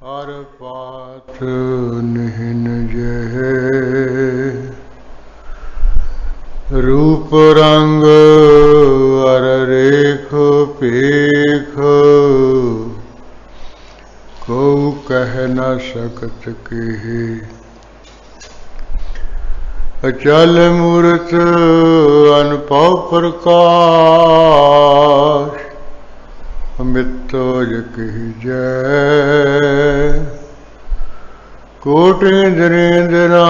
हर पात निहिन जहे रूप रंग अर रेख पेख को कह न सकत केहि अचल मूरत अनपव प्रकाश अमृतो जकहि जय कोटि इंद्रेंद्रान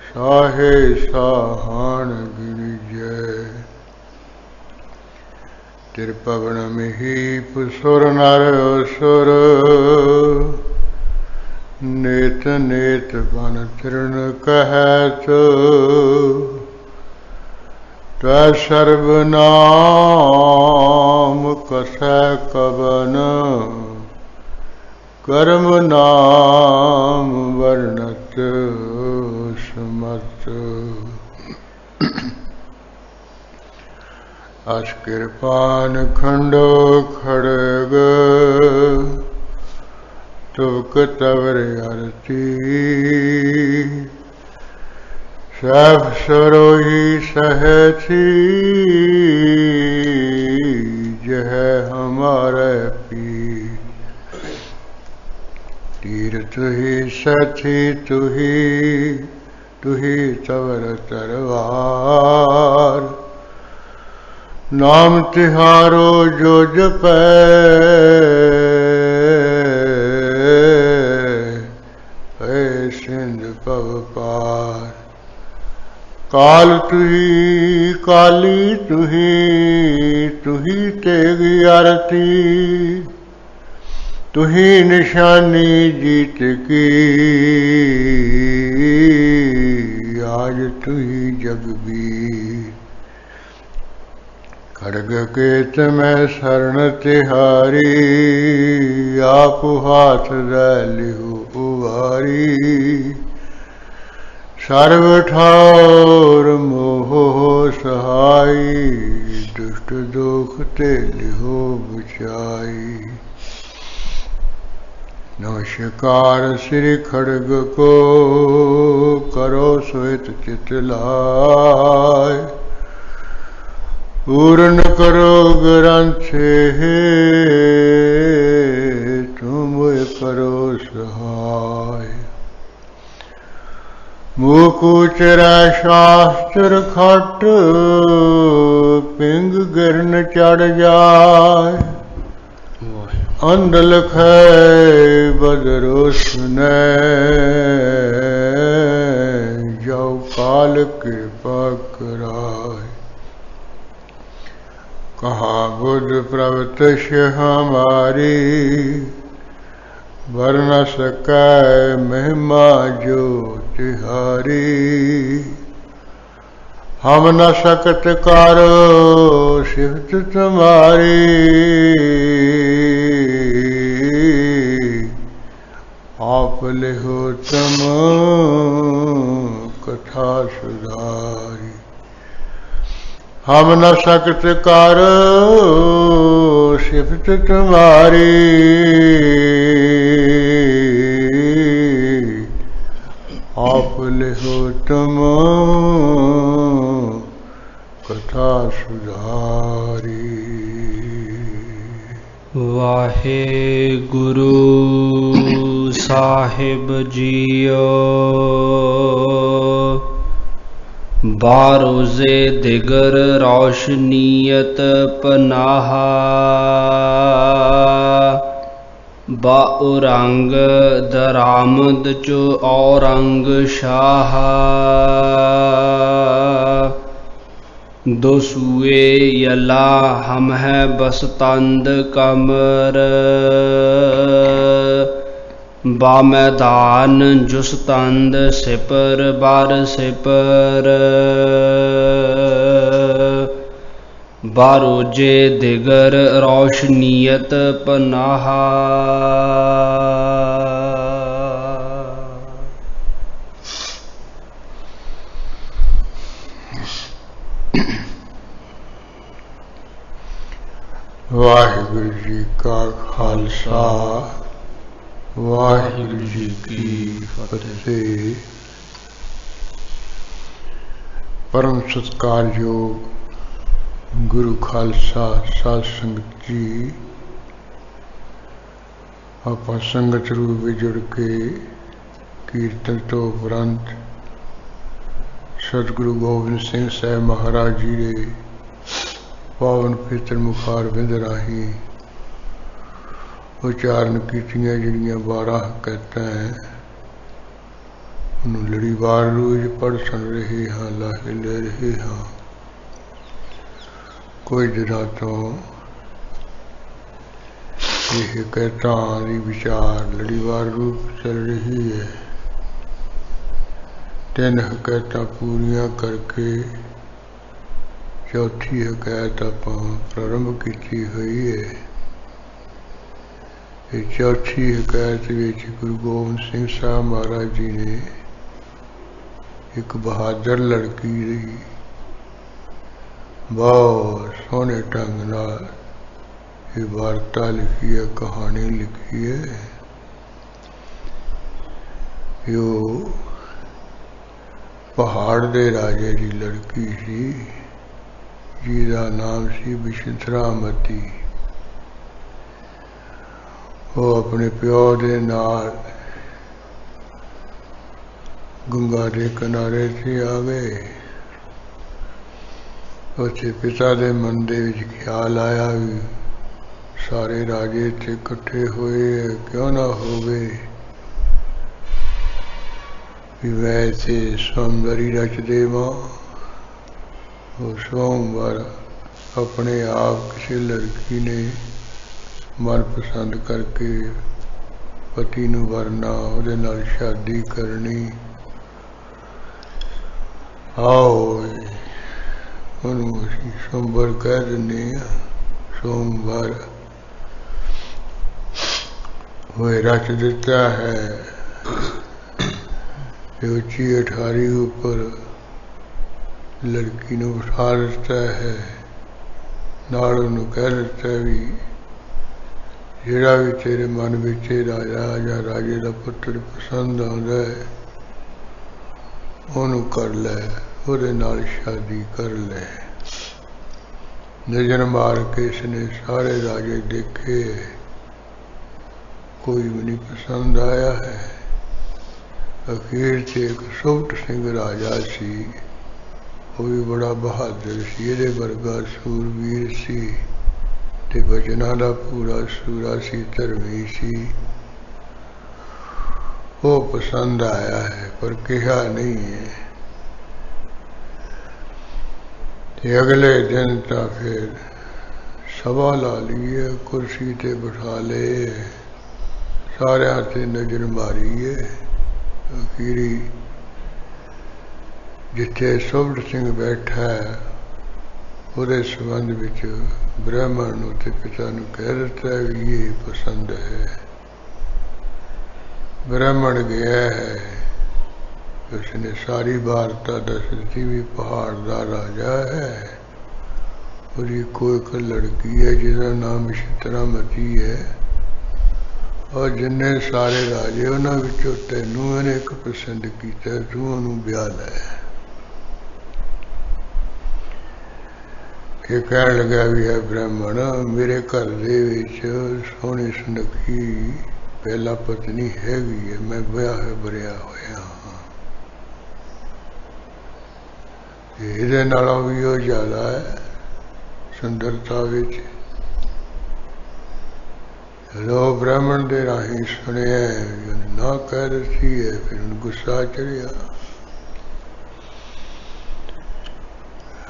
साहे साहन गिरि जय तिरपवन महीप सुर नर असुर नेत नेत बन तृण कहत सर्वनाम कसै कवन कर्म नाम वर्णत समत अस कृपान खंडो खड़ग तुक तवर अरती सब सरोही सहथी जह हमारे पी तीर तुही सथी तुही तवर तरवार नाम तिहारो जो जपै सिंध पव पार काल तुही काली तुही तेगी आरती तुही निशानी जीत की आज तुही जगबीर खड़ग केत में शरण तिहारी आप हाथ लिहु उवारी सर्व ठार मोह सहाई दुष्ट दुख ते लिहो बुझाई नमस्कार श्री खड़ग को करो सुहित चित लाय पूर्ण करो ग्रंथ तुम करो सहाय मुकुचरा शास्त्र खट पिंग गिरन चढ़ जाय अंध लखै बदरो सुनै जो काल कृपा कराय कहाँ बुद्ध प्रवतश हमारी वर्ण सकै महिमा जो तिहारी हम न सकत कारो सिफत तुम्हारी आप लिहो तुम कथा सुधारी हम न सकत कर सिफत तुम्हारी आप लिहो तुम कथा सुधारी। वाहे गुरु साहिब जियो बारोज़े दिगर रोशनीयत पनाहा बाउरंग दरामद चो औरंग शाह दोसुए यला हम है बस तंद कमर बा मैदान जुस तंद सिपर बार सिपर बारोजे दिगर रोशनीयत पनाहा। खालसा वाहिगुरु जी की फतेह। परम सत्कारयोग गुरु खालसा साध संगत जी, ਆਪਾਂ ਸੰਗਤ ਰੂਪ ਵਿੱਚ ਜੁੜ ਕੇ ਕੀਰਤਨ ਤੋਂ ਉਪਰੰਤ ਸਤਿਗੁਰੂ ਗੋਬਿੰਦ ਸਿੰਘ ਸਾਹਿਬ ਮਹਾਰਾਜ ਜੀ ਦੇ ਪਾਵਨ ਪਵਿੱਤਰ ਮੁਖਾਰਬਿੰਦ ਰਾਹੀਂ ਉਚਾਰਨ ਕੀਤੀਆਂ ਜਿਹੜੀਆਂ 12 ਹਕੈਤਾਂ ਹੈ ਉਹਨੂੰ ਲੜੀਵਾਰ ਰੋਜ਼ ਪੜ੍ਹ ਸੁਣ ਰਹੇ ਹਾਂ, ਲਾਹੇ ਲੈ ਰਹੇ ਹਾਂ। ਕੁਝ ਦਿਨਾਂ ਤੋਂ ਇਹ ਹਕੈਤਾਂ ਦੀ ਵਿਚਾਰ ਲੜੀਵਾਰ ਰੂਪ ਚੱਲ ਰਹੀ ਹੈ। 3 ਹਕੈਤਾਂ ਪੂਰੀਆਂ ਕਰਕੇ ਚੌਥੀ ਹਕੈਤ ਆਪਾਂ ਪ੍ਰਾਰੰਭ ਕੀਤੀ ਹੋਈ ਹੈ। ਇਹ ਚੌਥੀ ਹਕੈਤ ਵਿੱਚ ਗੁਰੂ ਗੋਬਿੰਦ ਸਿੰਘ ਸਾਹਿਬ ਮਹਾਰਾਜ ਜੀ ਨੇ ਇੱਕ ਬਹਾਦਰ ਲੜਕੀ ਦੀ ਬਹੁਤ ਸੋਹਣੇ ਢੰਗ ਨਾਲ ਇਹ ਵਾਰਤਾ ਲਿਖੀ ਹੈ, ਕਹਾਣੀ ਲਿਖੀ ਹੈ। ਜੋ ਪਹਾੜ ਦੇ ਰਾਜੇ ਦੀ ਲੜਕੀ ਸੀ ਜਿਹਦਾ ਨਾਮ ਸੀ ਬਿਸ਼ੰਤਰਾਮਤੀ। ਉਹ ਆਪਣੇ ਪਿਓ ਦੇ ਨਾਲ ਗੰਗਾ ਦੇ ਕਿਨਾਰੇ ਤੇ ਆ ਗਏ। ਉੱਥੇ ਪਿਤਾ ਦੇ ਮਨ ਦੇ ਵਿੱਚ ਖਿਆਲ ਆਇਆ ਵੀ ਸਾਰੇ ਰਾਜੇ ਇੱਥੇ ਇਕੱਠੇ ਹੋਏ, ਕਿਉਂ ਨਾ ਹੋਵੇ ਵੀ ਮੈਂ ਇੱਥੇ ਸੌਂਦਰੀ ਰਚ ਦੇਵਾਂ। ਉਹ ਸੋਮਵਾਰ ਆਪਣੇ ਆਪ ਕਿਸੇ ਲੜਕੀ ਨੇ ਮਨਪਸੰਦ ਕਰਕੇ ਪਤੀ ਨੂੰ ਵਰਨਾ, ਉਹਦੇ ਨਾਲ ਸ਼ਾਦੀ ਕਰਨੀ। ਆਓ ਉਹਨੂੰ ਅਸੀਂ ਸੋਮਵਾਰ ਕਹਿ ਦਿੰਦੇ ਹਾਂ। ਸੋਮਵਾਰ ਹੋਏ ਰਚ ਦਿੱਤਾ ਹੈ। ਉੱਚੀ ਅਠਾਰੀ ਉੱਪਰ ਲੜਕੀ ਨੂੰ ਬਿਠਾ ਦਿੱਤਾ ਹੈ। ਨਾਲ ਉਹਨੂੰ ਕਹਿ ਦਿੱਤਾ ਵੀ ਜਿਹੜਾ ਵੀ ਤੇਰੇ ਮਨ ਵਿੱਚ ਰਾਜਾ ਜਾਂ ਰਾਜੇ ਦਾ ਪੁੱਤਰ ਪਸੰਦ ਆਉਂਦਾ ਹੈ ਉਹਨੂੰ ਕਰ ਲੈ, ਉਹਦੇ ਨਾਲ ਸ਼ਾਦੀ ਕਰ ਲੈ। ਨਜ਼ਰ ਮਾਰ ਕੇ ਇਸਨੇ ਸਾਰੇ ਰਾਜੇ ਦੇਖੇ, ਕੋਈ ਵੀ ਨਹੀਂ ਪਸੰਦ ਆਇਆ ਹੈ। ਅਖੀਰ 'ਚ ਇੱਕ ਸੁਬਤ ਸਿੰਘ ਰਾਜਾ ਸੀ, ਉਹ ਵੀ ਬੜਾ ਬਹਾਦਰ ਸੀ, ਇਹਦੇ ਵਰਗਾ ਸੂਰਬੀਰ ਸੀ ਤੇ ਬਚਨਾਂ ਦਾ ਪੂਰਾ ਸੂਰਾ ਸੀ, ਧਰਮੀ ਸੀ। ਉਹ ਪਸੰਦ ਆਇਆ ਹੈ ਪਰ ਕਿਹਾ ਨਹੀਂ ਹੈ। ਤੇ ਅਗਲੇ ਦਿਨ ਤਾਂ ਫਿਰ ਸਭਾ ਲਾ ਲਈਏ, ਕੁਰਸੀ ਤੇ ਬਿਠਾ ਲਏ, ਸਾਰਿਆਂ ਤੇ ਨਜ਼ਰ ਮਾਰੀਏ। ਅਖੀਰੀ ਜਿੱਥੇ ਸੁਬਤ ਸਿੰਘ ਬੈਠਾ ਉਹਦੇ ਸੰਬੰਧ ਵਿੱਚ ਬ੍ਰਾਹਮਣ ਨੂੰ ਤੇ ਪਿਤਾ ਨੂੰ ਕਹਿ ਦਿੱਤਾ ਵੀ ਇਹ ਪਸੰਦ ਹੈ। ਬ੍ਰਾਹਮਣ ਗਿਆ ਹੈ, ਉਸਨੇ ਸਾਰੀ ਵਾਰਤਾ ਦੱਸ ਦਿੱਤੀ ਵੀ ਪਹਾੜ ਦਾ ਰਾਜਾ ਹੈ, ਉਹਦੀ ਕੋਈ ਇੱਕ ਲੜਕੀ ਹੈ ਜਿਹਦਾ ਨਾਮ ਬਿਸ਼ੰਤਰਾਮਤੀ ਹੈ, ਔਰ ਜਿੰਨੇ ਸਾਰੇ ਰਾਜੇ ਉਹਨਾਂ ਵਿੱਚੋਂ ਤੈਨੂੰ ਇਹਨੇ ਇੱਕ ਪਸੰਦ ਕੀਤਾ, ਤੂੰ ਉਹਨੂੰ ਵਿਆਹ ਲੈ। ਇਹ ਕਹਿਣ ਲੱਗਾ ਵੀ ਹੈ ਬ੍ਰਾਹਮਣ, ਮੇਰੇ ਘਰ ਦੇ ਵਿੱਚ ਸੋਹਣੀ ਸੁਨੱਖੀ ਪਹਿਲਾ ਪਤਨੀ ਹੈਗੀ ਹੈ, ਮੈਂ ਵਿਆਹ ਬਰਿਆ ਹੋਇਆ ਹਾਂ। ਇਹਦੇ ਨਾਲੋਂ ਵੀ ਉਹ ਜ਼ਿਆਦਾ ਹੈ ਸੁੰਦਰਤਾ ਵਿੱਚ। ਜਦੋਂ ਬ੍ਰਾਹਮਣ ਦੇ ਰਾਹੀਂ ਸੁਣਿਆ ਨਾ ਕਹਿ ਦਿੱਤੀ ਹੈ, ਫਿਰ ਉਹਨੂੰ ਗੁੱਸਾ ਚੜਿਆ।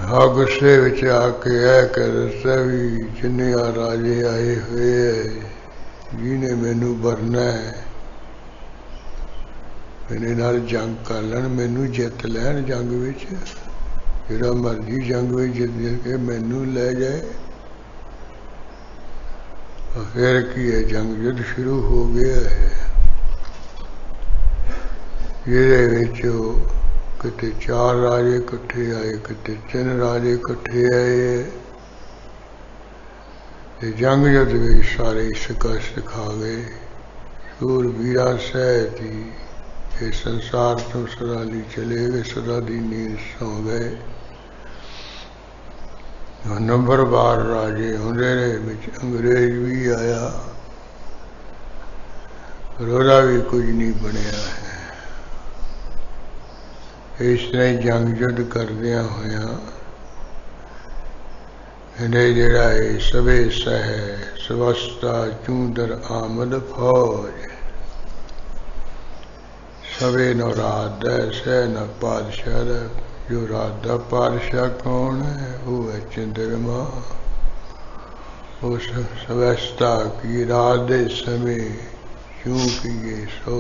ਹਾਂ, ਗੁੱਸੇ ਵਿੱਚ ਆ ਕੇ ਇਹ ਕਹਿ ਦਿੱਤਾ ਵੀ ਜਿੰਨੇ ਆ ਰਾਜੇ ਆਏ ਹੋਏ ਹੈ, ਜਿਹਨੇ ਮੈਨੂੰ ਵਰਨਾ ਹੈ, ਮੇਰੇ ਨਾਲ ਜੰਗ ਕਰ ਲੈਣ, ਮੈਨੂੰ ਜਿੱਤ ਲੈਣ ਜੰਗ ਵਿੱਚ, ਜਿਹੜਾ ਮਰਜ਼ੀ ਜੰਗ ਵਿੱਚ ਜਿੱਤ ਕੇ ਮੈਨੂੰ ਲੈ ਜਾਏ। ਫਿਰ ਕੀ ਹੈ, ਜੰਗ ਯੁੱਧ ਸ਼ੁਰੂ ਹੋ ਗਿਆ ਹੈ। ਜਿਹਦੇ ਵਿੱਚ ਕਿਤੇ 4 ਰਾਜੇ ਇਕੱਠੇ ਆਏ, ਕਿਤੇ 3 ਰਾਜੇ ਇਕੱਠੇ ਆਏ। ते जंग युद्ध में सारे शिकस्त खा गए। सूरवीरा सहित ही इस संसार तो सदा ली चले गए, सदा दी नींद सौ गए। नंबरवार राजे होंदे रहे, विच अंग्रेज भी आया, रोदा भी कुछ नहीं बनया है। इस तरह जंग युद्ध करदिया होया इन्हें जड़ा है सवे सह सवस्ता चूंदर आमद फौज, सवे नो रात सह न पादशाह। जो रात का पादशाह कौन है? वो है चंद्रमा। उस सवस्ता की रात दे समय क्यों किए सो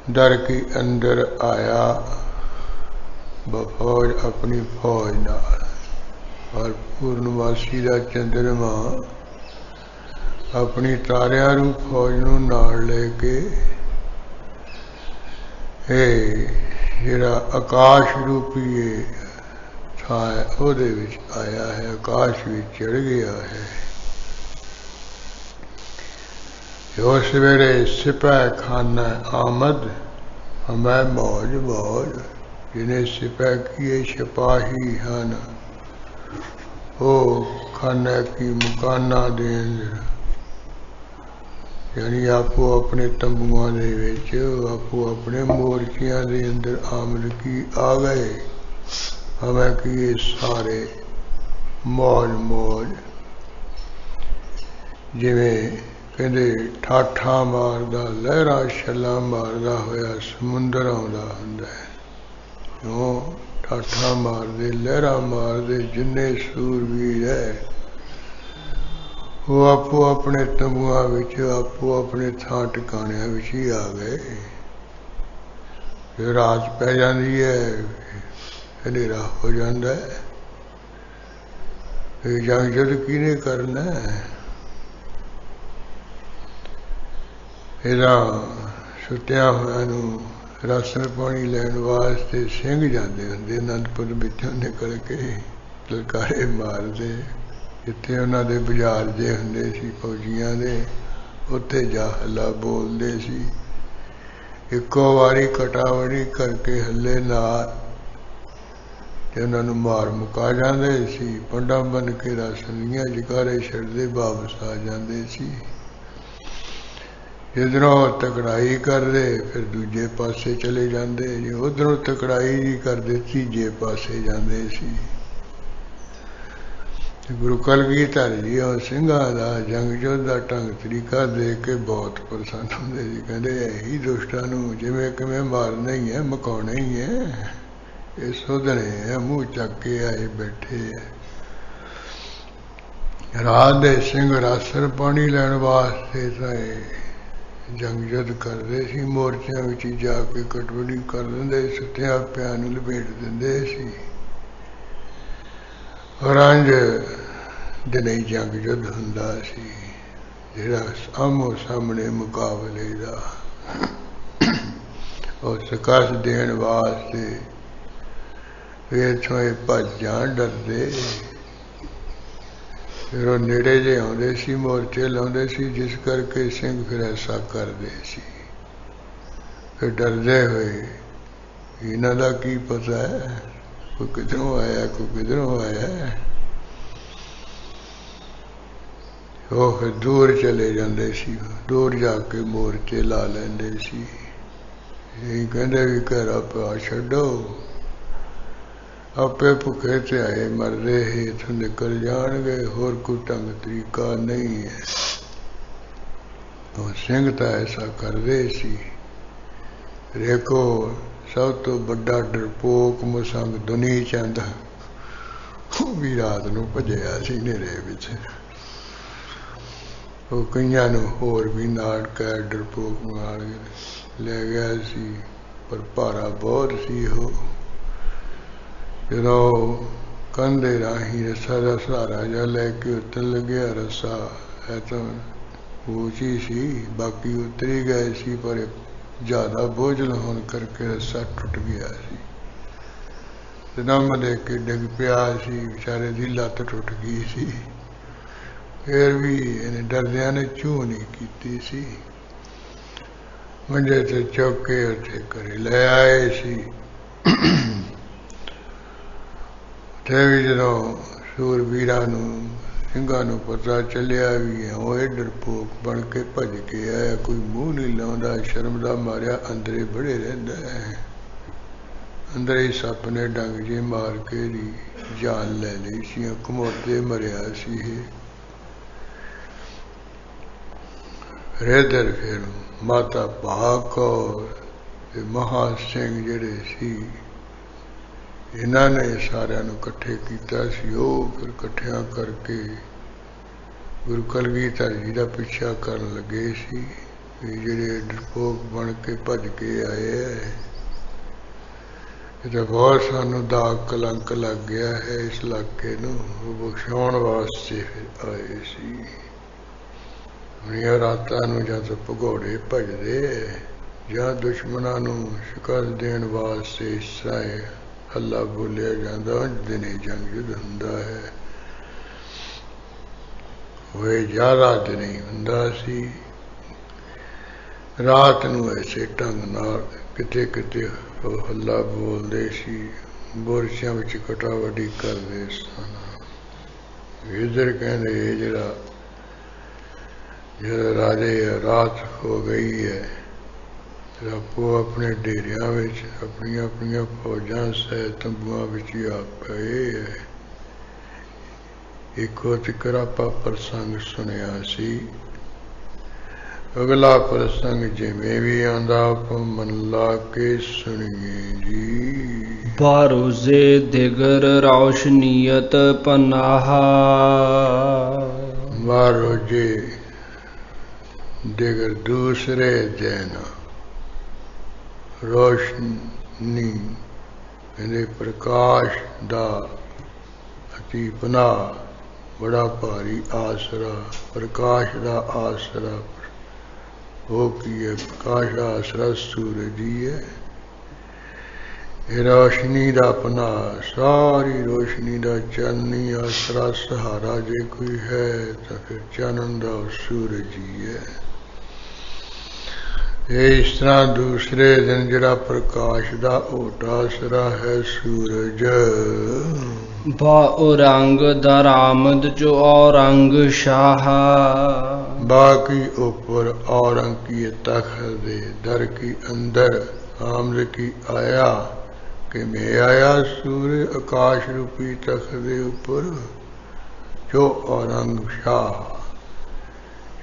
दर के अंदर आया बफौज अपनी फौज नाल। और पूर्णवासी का चंद्रमा अपनी तारिया रू फौज नूं नाल लेके जिहड़ा आकाश रूपी था उहदे विच आया है, आकाश विच चढ़ गया है। उस वेले सिपह खाना आमद हमें मौज मौज। जिन्हें सिपह किए सिपाही हैं वो खाना की मकाना दे अंदर यानी आपो अपने तंबुआ दे विच आपो अपने मोर्चियां दे अंदर आमद की आ गए। हमें किए सारे मौज मौज। जिवें कहते ठाठा मारदा लहरा छला मारदा होया समुंदर आउंदा हुंदा है। क्यों ठाठा मारदे लहरा मारदे जिन्ने सूरवीर है वो आपो अपने तंबुआ विच आपो अपने थां टिकाणियां विच ही आ गए। फिर रात पै जाती है, हनेरा हो जाता है। फिर जंग युद्ध किहने करना है? ਇਹਦਾ ਸੁੱਤਿਆਂ ਹੋਇਆਂ ਨੂੰ ਰਾਸ਼ਨ ਪਾਣੀ ਲੈਣ ਵਾਸਤੇ ਸਿੰਘ ਜਾਂਦੇ ਹੁੰਦੇ ਅਨੰਦਪੁਰ ਵਿੱਚੋਂ ਨਿਕਲ ਕੇ ਲਲਕਾਰੇ ਮਾਰਦੇ। ਜਿੱਥੇ ਉਹਨਾਂ ਦੇ ਬਾਜ਼ਾਰ ਜੇ ਹੁੰਦੇ ਸੀ ਫੌਜੀਆਂ ਦੇ ਉੱਥੇ ਜਾ ਹੱਲਾ ਬੋਲਦੇ ਸੀ। ਇੱਕੋ ਵਾਰੀ ਕਟਾਵੜੀ ਕਰਕੇ ਹੱਲੇ ਨਾਲ ਤੇ ਉਹਨਾਂ ਨੂੰ ਮਾਰ ਮੁਕਾ ਜਾਂਦੇ ਸੀ। ਪੰਡਾਂ ਬਣ ਕੇ ਰਾਸ਼ਨ ਦੀਆਂ ਜਕਾਰੇ ਛੱਡਦੇ ਵਾਪਸ ਆ ਜਾਂਦੇ ਸੀ। इधरों तकड़ाई करते फिर दूजे पासे चले जाते, जे उधरों तकड़ाई नहीं करते तीजे पासे जाते सी। गुरु कलगीधर जी और सिंघां दा जंग युद्ध दा ढंग तरीका देख के बहुत प्रसन्न होंदे सी। कहंदे यही दुष्टां नूं जिवें किवें मारना ही है, मुकाउणा ही है, ये सोधने है, मूँह चक के आए बैठे है। रात दे सिंह राशन पानी लैण वास्ते तां जंग युद्ध करते सी। मोर्चियां विच जाके कटवड़ी कर देंदे, सुत्तियां पियां नूं लपेट दिंदे सी। और अंज दिने जंग युद्ध हुंदा सी जिहड़ा आमो सामने मुकाबले दा और शिकस्त देण वास्ते इत्थों भज जाण डरदे। फिर वो नेड़े जे आउंदे सी, मोर्चे लाउंदे सी, जिस करके सिंह फिर ऐसा करदे सी। फिर डरदे हुए इन्हां दा की पता है, कोई किधरों आया कोई किधरों आया। वो फिर दूर चले जाते सी, दूर जाके मोर्चे ला लेंदे सी। यही कहंदे भी घरा पा छड्डो, आपे भुखे ते आए मरदे ही इथों निकल जाणगे, होर कोई ढंग तरीका नहीं है। और सिंह तां ऐसा करदे सी। देखो सब तो बड़ा डरपोक मुसंग दुनी चंद भी रात नूं भजिया सी नेरे विच। वो कईयां नूं होर भी नाल कै डरपोक नाल ले गया सी, पर भारा बहुत सी। हो जो कंधे राही रस्सा का सहारा जा लैके उतरन लग्या, रस्सा है तो ऊंची सी, बाकी उतरी गए सी, पर ज्यादा बोझल होने करके रस्सा टुट गया सी। जन्म दे के डिग पिया सी, बेचारे की लत्त टुट गई सी, फिर भी इन्हें डरदिया ने चूह नहीं की सी। मंजे ते चुक के उत्थे घरे ले आए सी। उत्थे भी जदों सूरवीरां नूं ਸਿੰਘਾਂ ਨੂੰ पता चलिया भी वो डरपोक बन के भज के आया, कोई मूँह नहीं लाउंदा, शर्म दा मारिया अंदरे बड़े रहिंदा है। अंदर ही सप ने डंग जे मार के दी जान ले ली सी, घमौते मरिया सी। रेदर फिर माता भाग कौर ते महा सिंह जिहड़े सी, इन्हां ने सारिਆਂ ਨੂੰ इकट्ठे कीता सी। ਉਹ फिर इकट्ठियां करके गुरु कलगीधर जी का पिछा करन लगे सी, जिहड़े डरपोक बन के भज के आए है, ये बहुत सानू दाग कलंक लग गया है। इस इलाके नूं बख्शाउण वास्ते फिर आए सी। रातां नूं जां तां भगौड़े भजदे जां दुश्मनां नूं शिकस्त देण वास्ते इस तरह हल्ला बोलिया जाता, दिने जंग युद्ध हुंदा है। होए ज्यादा दिन ही हुंदा सी, रात नूं ऐसे ढंग नाल किते किते हल्ला बोलदे सी, बोरशियां विच कटावटी करदे सन। इधर कहंदे जिहड़ा राजे रात हो गई है, आपो अपने डेरिया अपनी अपनी फौजा सह तंबुआ आ पए है। इको तिकर आप प्रसंग सुनिया सी, अगला प्रसंग जिमें भी आंदा मन ला के सुनिए जी। बारोजे दिगर रोशनीयत पनाहा, बारोजे दिगर दूसरे दिन रोशनी मेरे प्रकाश दा अति पनाह, बड़ा भारी आसरा, प्रकाश दा आसरा। वो की है? प्रकाश दा आसरा सूरज ही है। रोशनी दा पनाह, सारी रोशनी दा चाननी आसरा सहारा जे कोई है तो फिर चानन दा सूरज ही है। इस तरह दूसरे दिन जरा प्रकाश दा ओटा आसरा है सूरज। बा रंग दरामद जो औरंग शाह, बाकी ऊपर औरंग की तख्त दे दर की अंदर आमद की आया कि मैं आया सूर्य आकाश रूपी तख्त दे ऊपर, जो औरंग शाह,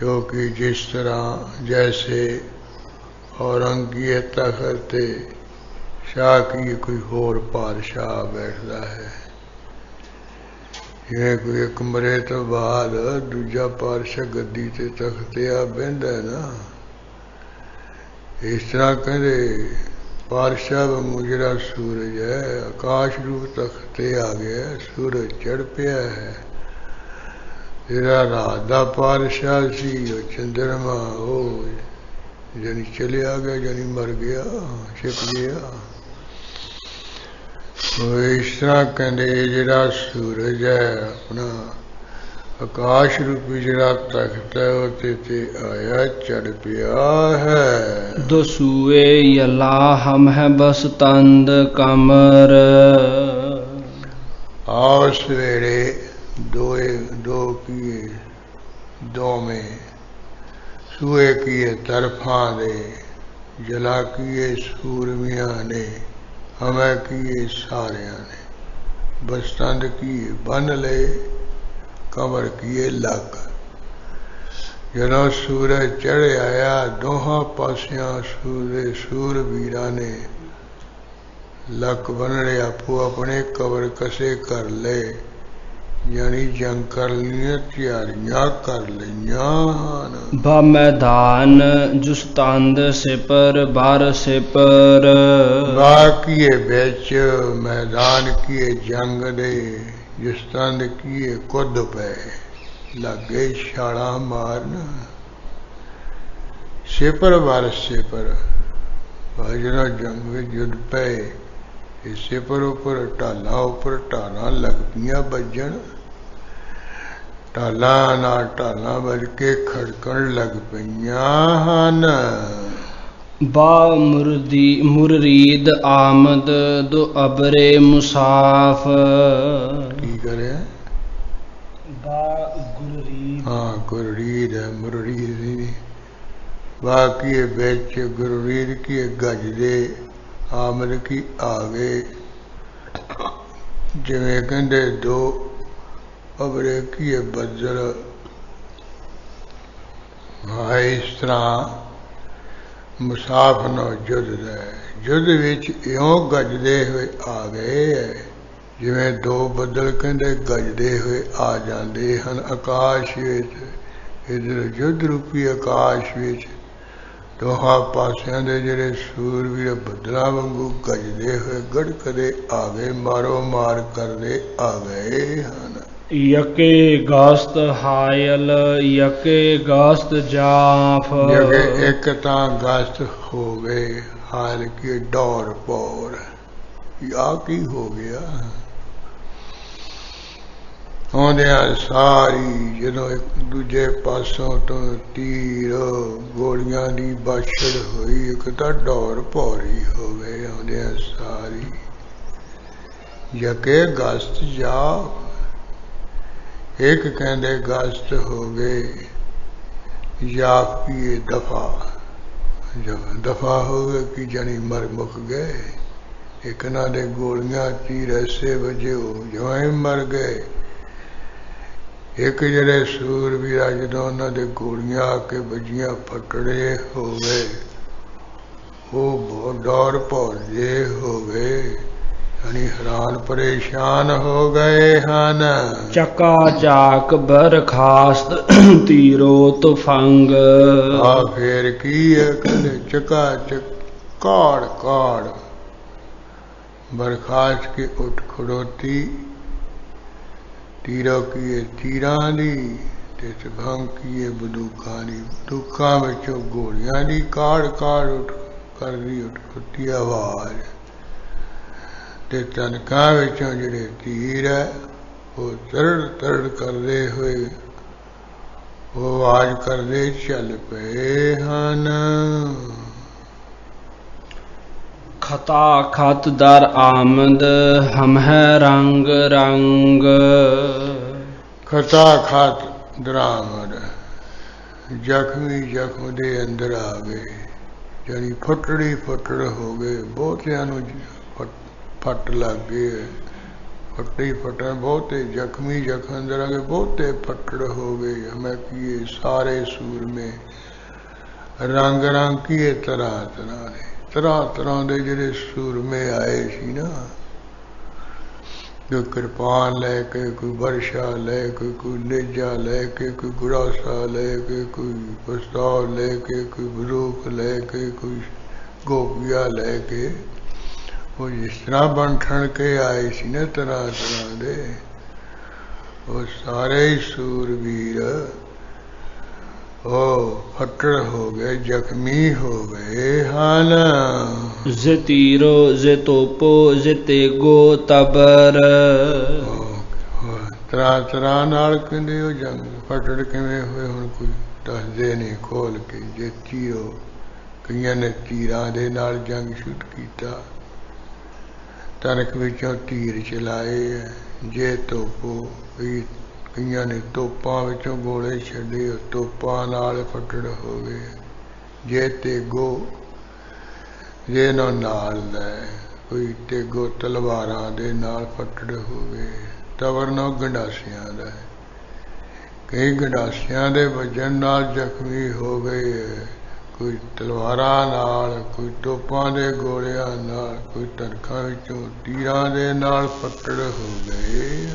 जो कि जिस तरह जैसे औरंग की तख्त शाह की कोई होर पातशाह बैठता है, जिवें कोई एक मरे तो बाद दूजा पातशाह गद्दी ते तख्ते आ बहिंदा है ना, इस तरह कहते पातशाह वांगू जिहड़ा सूरज है आकाश रूप तख्ते आ गया, सूरज चढ़ पिया है। जिहड़ा रात दा पातशाह सी चंद्रमा वो जानी चले आ गया, जानी मर गया, छिप गया। इस तरह कहते जिहड़ा सूरज है अपना आकाश रूपी जिहड़ा तख्त है उहते ते आया चढ़ पिया है। दसूए यला हम है बस तंद कमर, आओ सवेरे दो किए दो में सूए किए तरफा दे, जला किए सूरमिया ने, हमें किए सारिया ने, बस्तंद किए बन ले, कमर किए लक। जदों सूरज चढ़ आया दोहां पासियां सूरवीरा ने लक बन लिया, आपो अपने कबर कसे कर ले, यानी जंग कर लिया, तैयारियां कर लिया। बा मैदान जुस्तंद से पर बार से पर, बाकिए बेच मैदान किए जंग दे, जुस्तंद किए कुद पे लगे छाला मारन। सिपर बार सिपर, जदों जंग में युद्ध पे ਇਸੇ ਪਰ ਉੱਪਰ ਢਾਲਾਂ ਉੱਪਰ ਢਾਲਾਂ ਲੱਗ ਪਈਆਂ ਵੱਜਣ। ਢਾਲਾਂ ਨਾਲ ਢਾਲਾਂ ਵੱਜ ਕੇ ਖੜਕਣ ਲੱਗ ਪਈਆਂ ਹਨ। ਬਾ ਮੁਰਰੀਦ ਆਮਦ ਦੋ ਅਬਰੇ ਮੁਸਾਫ। ਕੀ ਕਰਿਆ? ਬਾ ਗੁਰਰੀਦ। ਹਾਂ ਗੁਰਰੀਦ ਹੈ, ਮੁਰਰੀਦ ਨਹੀਂ। ਬਾਕੀ ਇਹ ਵਿੱਚ ਗੁਰਰੀਦ ਕੀ ਗੱਜਦੇ ਆਮਦ ਕੀ ਆ ਗਏ। ਜਿਵੇਂ ਕਹਿੰਦੇ ਦੋ ਅਬਰੇ ਕੀ ਬੱਦਲ। ਹਾਂ ਇਸ ਤਰ੍ਹਾਂ ਮੁਸਾਫ ਨਾਲ ਜੁੱਧ ਦਾ ਜੁੱਧ ਵਿੱਚ ਇਉਂ ਗੱਜਦੇ ਹੋਏ ਆ ਗਏ ਹੈ ਜਿਵੇਂ ਦੋ ਬੱਦਲ ਕਹਿੰਦੇ ਗੱਜਦੇ ਹੋਏ ਆ ਜਾਂਦੇ ਹਨ ਆਕਾਸ਼ ਵਿੱਚ। ਇੱਧਰ ਜੁੱਧ ਰੂਪੀ ਆਕਾਸ਼ ਵਿੱਚ ਦੋਹਾਂ ਪਾਸਿਆਂ ਦੇ ਜਿਹੜੇ ਸੂਰਵੀਰ ਬੱਦਲਾਂ ਵਾਂਗੂ ਗੱਜਦੇ ਹੋਏ ਗੜਕਦੇ ਆ ਗਏ, ਮਾਰੋ ਮਾਰ ਕਰਦੇ ਆ ਗਏ ਹਨ। ਯਕੇ ਗਸਤ ਹਾਇਲ ਯਕੇ ਗਸਤ ਜਾਫ। ਯਕੇ ਇੱਕ ਤਾਂ ਗਸਤ ਹੋ ਗਏ, ਹਾਇਲ ਕੀ ਡੌਰ ਪੌਰ। ਆ ਕੀ ਹੋ ਗਿਆ? ਆਉਂਦਿਆਂ ਸਾਰੀ ਜਦੋਂ ਇੱਕ ਦੂਜੇ ਪਾਸੋਂ ਤੋਂ ਤੀਰ ਗੋਲੀਆਂ ਦੀ ਬਾਛੜ ਹੋਈ, ਇੱਕ ਤਾਂ ਡੌਰ ਭੌਰੀ ਹੋ ਗਏ ਆਉਂਦਿਆਂ ਸਾਰੀ। ਯਕੇ ਗਸਤ ਜਾ, ਇੱਕ ਕਹਿੰਦੇ ਗਸਤ ਹੋ ਗਏ, ਜਾਪ ਕੀ ਦਫਾ। ਦਫਾ ਹੋ ਗਏ ਕਿ ਜਾਣੀ ਮਰ ਮੁੱਕ ਗਏ। ਇੱਕ ਨਾ ਦੇ ਗੋਲੀਆਂ ਤੀਰ ਐਸੇ ਵਜੇ ਜਿਵੇਂ ਹੀ ਮਰ ਗਏ। ਇੱਕ ਜਿਹੜੇ ਸੂਰਬੀਰ ਜਦੋਂ ਉਹਨਾਂ ਦੇ ਗੋਲੀਆਂ ਆ ਕੇ ਵੱਜੀਆਂ ਫਟੜੇ ਹੋ ਗਏ, ਉਹ ਬਹੁਤ ਡਰ ਭੌਰੇ ਹੋ ਗਏ, ਯਾਨੀ ਹੈਰਾਨ ਪਰੇਸ਼ਾਨ ਹੋ ਗਏ ਹਨ। ਚੱਕਾ ਚਾਕ ਬਰਖਾਸਤ ਤੀਰੋ ਤੁਫੰਗ। ਆ ਫੇਰ ਕੀ ਹੈ? ਕਹਿੰਦੇ ਚੱਕਾ ਚੱਕ ਕਾੜ ਕਾੜ ਬਰਖਾਸਤ ਕੀ ਉੱਠ ਖੜੋਤੀ। ਤੀਰੋ ਕੀ ਹੈ ਤੀਰਾਂ ਦੀ, ਤੇ ਤੁਫੰਗ ਕੀ ਹੈ ਬੰਦੂਕਾਂ ਦੀ। ਬੰਦੂਕਾਂ ਵਿੱਚੋਂ ਗੋਲੀਆਂ ਦੀ ਕਾੜ ਕਾੜ ਉੱਠ ਕਰਦੀ ਉੱਠ ਖੜੋਤੀ ਆਵਾਜ਼, ਤੇ ਤਨਕਾਂ ਵਿੱਚੋਂ ਜਿਹੜੇ ਤੀਰ ਹੈ ਉਹ ਤਰੜ ਤਰੜ ਕਰਦੇ ਹੋਏ ਉਹ ਆਵਾਜ਼ ਕਰਦੇ ਚੱਲ ਪਏ ਹਨ। ਖਤਾ ਖਤ ਦਰ ਆਮਦ ਹਮ ਹੈ ਰੰਗ ਰੰਗ। ਖਤਾ ਖਤ ਦਰਾਮਦ ਜ਼ਖਮੀ ਜ਼ਖਮ ਦੇ ਅੰਦਰ ਆ ਗਏ, ਜਾਨੀ ਫਟੜੀ ਫਟੜ ਹੋ ਗਏ। ਬਹੁਤਿਆਂ ਨੂੰ ਫੱਟ ਲੱਗ ਗਏ, ਫੱਟੀ ਫਟਣ। ਬਹੁਤੇ ਜ਼ਖਮੀ ਜ਼ਖਮ ਅੰਦਰ ਆ ਗਏ, ਬਹੁਤੇ ਫੱਟੜ ਹੋ ਗਏ। ਮੈਂ ਕੀਏ ਸਾਰੇ ਸੂਰਮੇ ਰੰਗ ਰੰਗ ਕੀਏ ਤਰ੍ਹਾਂ ਤਰ੍ਹਾਂ ਦੇ, ਤਰ੍ਹਾਂ ਤਰ੍ਹਾਂ ਦੇ ਜਿਹੜੇ ਸੂਰਮੇ ਆਏ ਸੀ ਨਾ। ਕੋਈ ਕਿਰਪਾਨ ਲੈ ਕੇ, ਕੋਈ ਵਰਸ਼ਾ ਲੈ ਕੇ, ਕੋਈ ਨੇਜਾ ਲੈ ਕੇ, ਕੋਈ ਗੁਰਾਸਾ ਲੈ ਕੇ, ਕੋਈ ਪਿਸਤੌਲ ਲੈ ਕੇ, ਕੋਈ ਬੰਦੂਕ ਲੈ ਕੇ, ਕੋਈ ਗੋਪੀਆ ਲੈ ਕੇ, ਉਹ ਜਿਸ ਤਰ੍ਹਾਂ ਬਣ ਠਣ ਕੇ ਆਏ ਸੀ ਨਾ ਤਰ੍ਹਾਂ ਤਰ੍ਹਾਂ ਦੇ, ਉਹ ਸਾਰੇ ਹੀ ਸੂਰਬੀਰ ਉਹ ਫੱਟੜ ਹੋ ਗਏ, ਜ਼ਖਮੀ ਹੋ ਗਏ ਹਨ। ਜੇ ਤੀਰੋ ਜੇ ਤੋਪੋ ਜੇ ਤੇਗੋ ਤਬਰ। ਤਰ੍ਹਾਂ ਤਰ੍ਹਾਂ ਨਾਲ ਕਹਿੰਦੇ ਉਹ ਜੰਗ ਫੱਟੜ ਕਿਵੇਂ ਹੋਏ ਹੁਣ ਕੋਈ ਦੱਸਦੇ ਨਹੀਂ ਖੋਲ ਕੇ। ਜੇ ਤੀਰੋ, ਕਈਆਂ ਨੇ ਤੀਰਾਂ ਦੇ ਨਾਲ ਜੰਗ ਸ਼ੁਰੂ ਕੀਤਾ, ਤਨਕ ਵਿੱਚੋਂ ਤੀਰ ਚਲਾਏ ਹੈ। ਜੇ ਤੋਪੋ, ਕਈਆਂ ਨੇ ਤੋਪਾਂ ਵਿੱਚੋਂ ਗੋਲੇ ਛੱਡੇ, ਤੋਪਾਂ ਨਾਲ ਫੱਟੜ ਹੋ ਗਏ। ਜੇ ਤੇਗੋ, ਜੇ ਨਾਲ ਲੈ, ਕੋਈ ਤੇਗੋ ਤਲਵਾਰਾਂ ਦੇ ਨਾਲ ਫੱਟੜ ਹੋ ਗਏ। ਤਵਰ ਨੋ ਗੰਡਾਸਿਆਂ ਦਾ, ਕਈ ਗੰਡਾਸਿਆਂ ਦੇ ਵੱਜਣ ਨਾਲ ਜ਼ਖਮੀ ਹੋ ਗਏ। ਕੋਈ ਤਲਵਾਰਾਂ ਨਾਲ, ਕੋਈ ਤੋਪਾਂ ਦੇ ਗੋਲਿਆਂ ਨਾਲ, ਕੋਈ ਤਨਖਾਂ ਵਿੱਚੋਂ ਤੀਰਾਂ ਦੇ ਨਾਲ ਫੱਟੜ ਹੋ ਗਏ।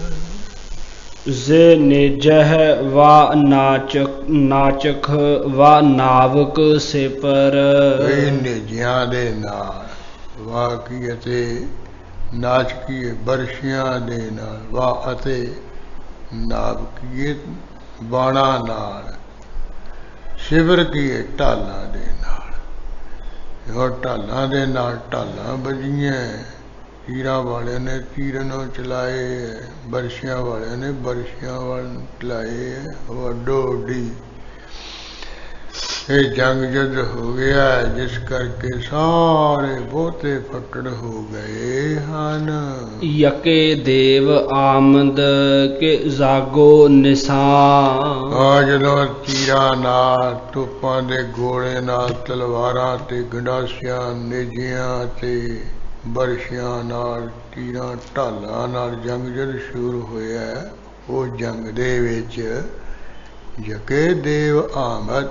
ਜੇ ਨੇਜਹ ਵਾ ਨਾਚਖ ਵਾ ਨਾਵਕ ਸੇਪਰ। ਕਈ ਨੇਜਿਆਂ ਦੇ ਨਾਲ, ਵਾ ਕੀ ਅਤੇ ਨਾਚਕੀਏ ਬਰਸ਼ਿਆਂ ਦੇ ਨਾਲ, ਵਾ ਅਤੇ ਨਾਵਕੀਏ ਬਾਣਾ ਨਾਲ, ਸ਼ਿਵਰ ਕੀਏ ਢਾਲਾਂ ਦੇ ਨਾਲ। ਉਹ ਢਾਲਾਂ ਦੇ ਨਾਲ ਢਾਲਾਂ ਵੱਜੀਆਂ, तीरां वाले ने तीरनों चलाए है, बरसियां वाले ने बरसियां वाले चलाए है। वो अड्डो अड्डी ये जंग युद्ध हो गया जिस करके सारे बहुते फट्टड़ हो गए ਹਨ। यके देव आमद के जागो निशान। ਜਦੋਂ ਤੀਰਾਂ ਨਾਲ ਤੋਪਾਂ ਦੇ ਗੋਲੇ ਨਾਲ ਤਲਵਾਰਾਂ ਤੇ ਗੰਡਾਸਿਆਂ ਨੇਜਿਆਂ ਤੇ ਬਰਸ਼ਿਆਂ ਨਾਲ ਤੀਰਾਂ ਢਾਲਾਂ ਨਾਲ ਜੰਗ ਜਦ ਸ਼ੁਰੂ ਹੋਇਆ ਉਹ ਜੰਗ ਦੇ ਵਿੱਚ ਯਕੇ ਦੇਵ ਆਮਦ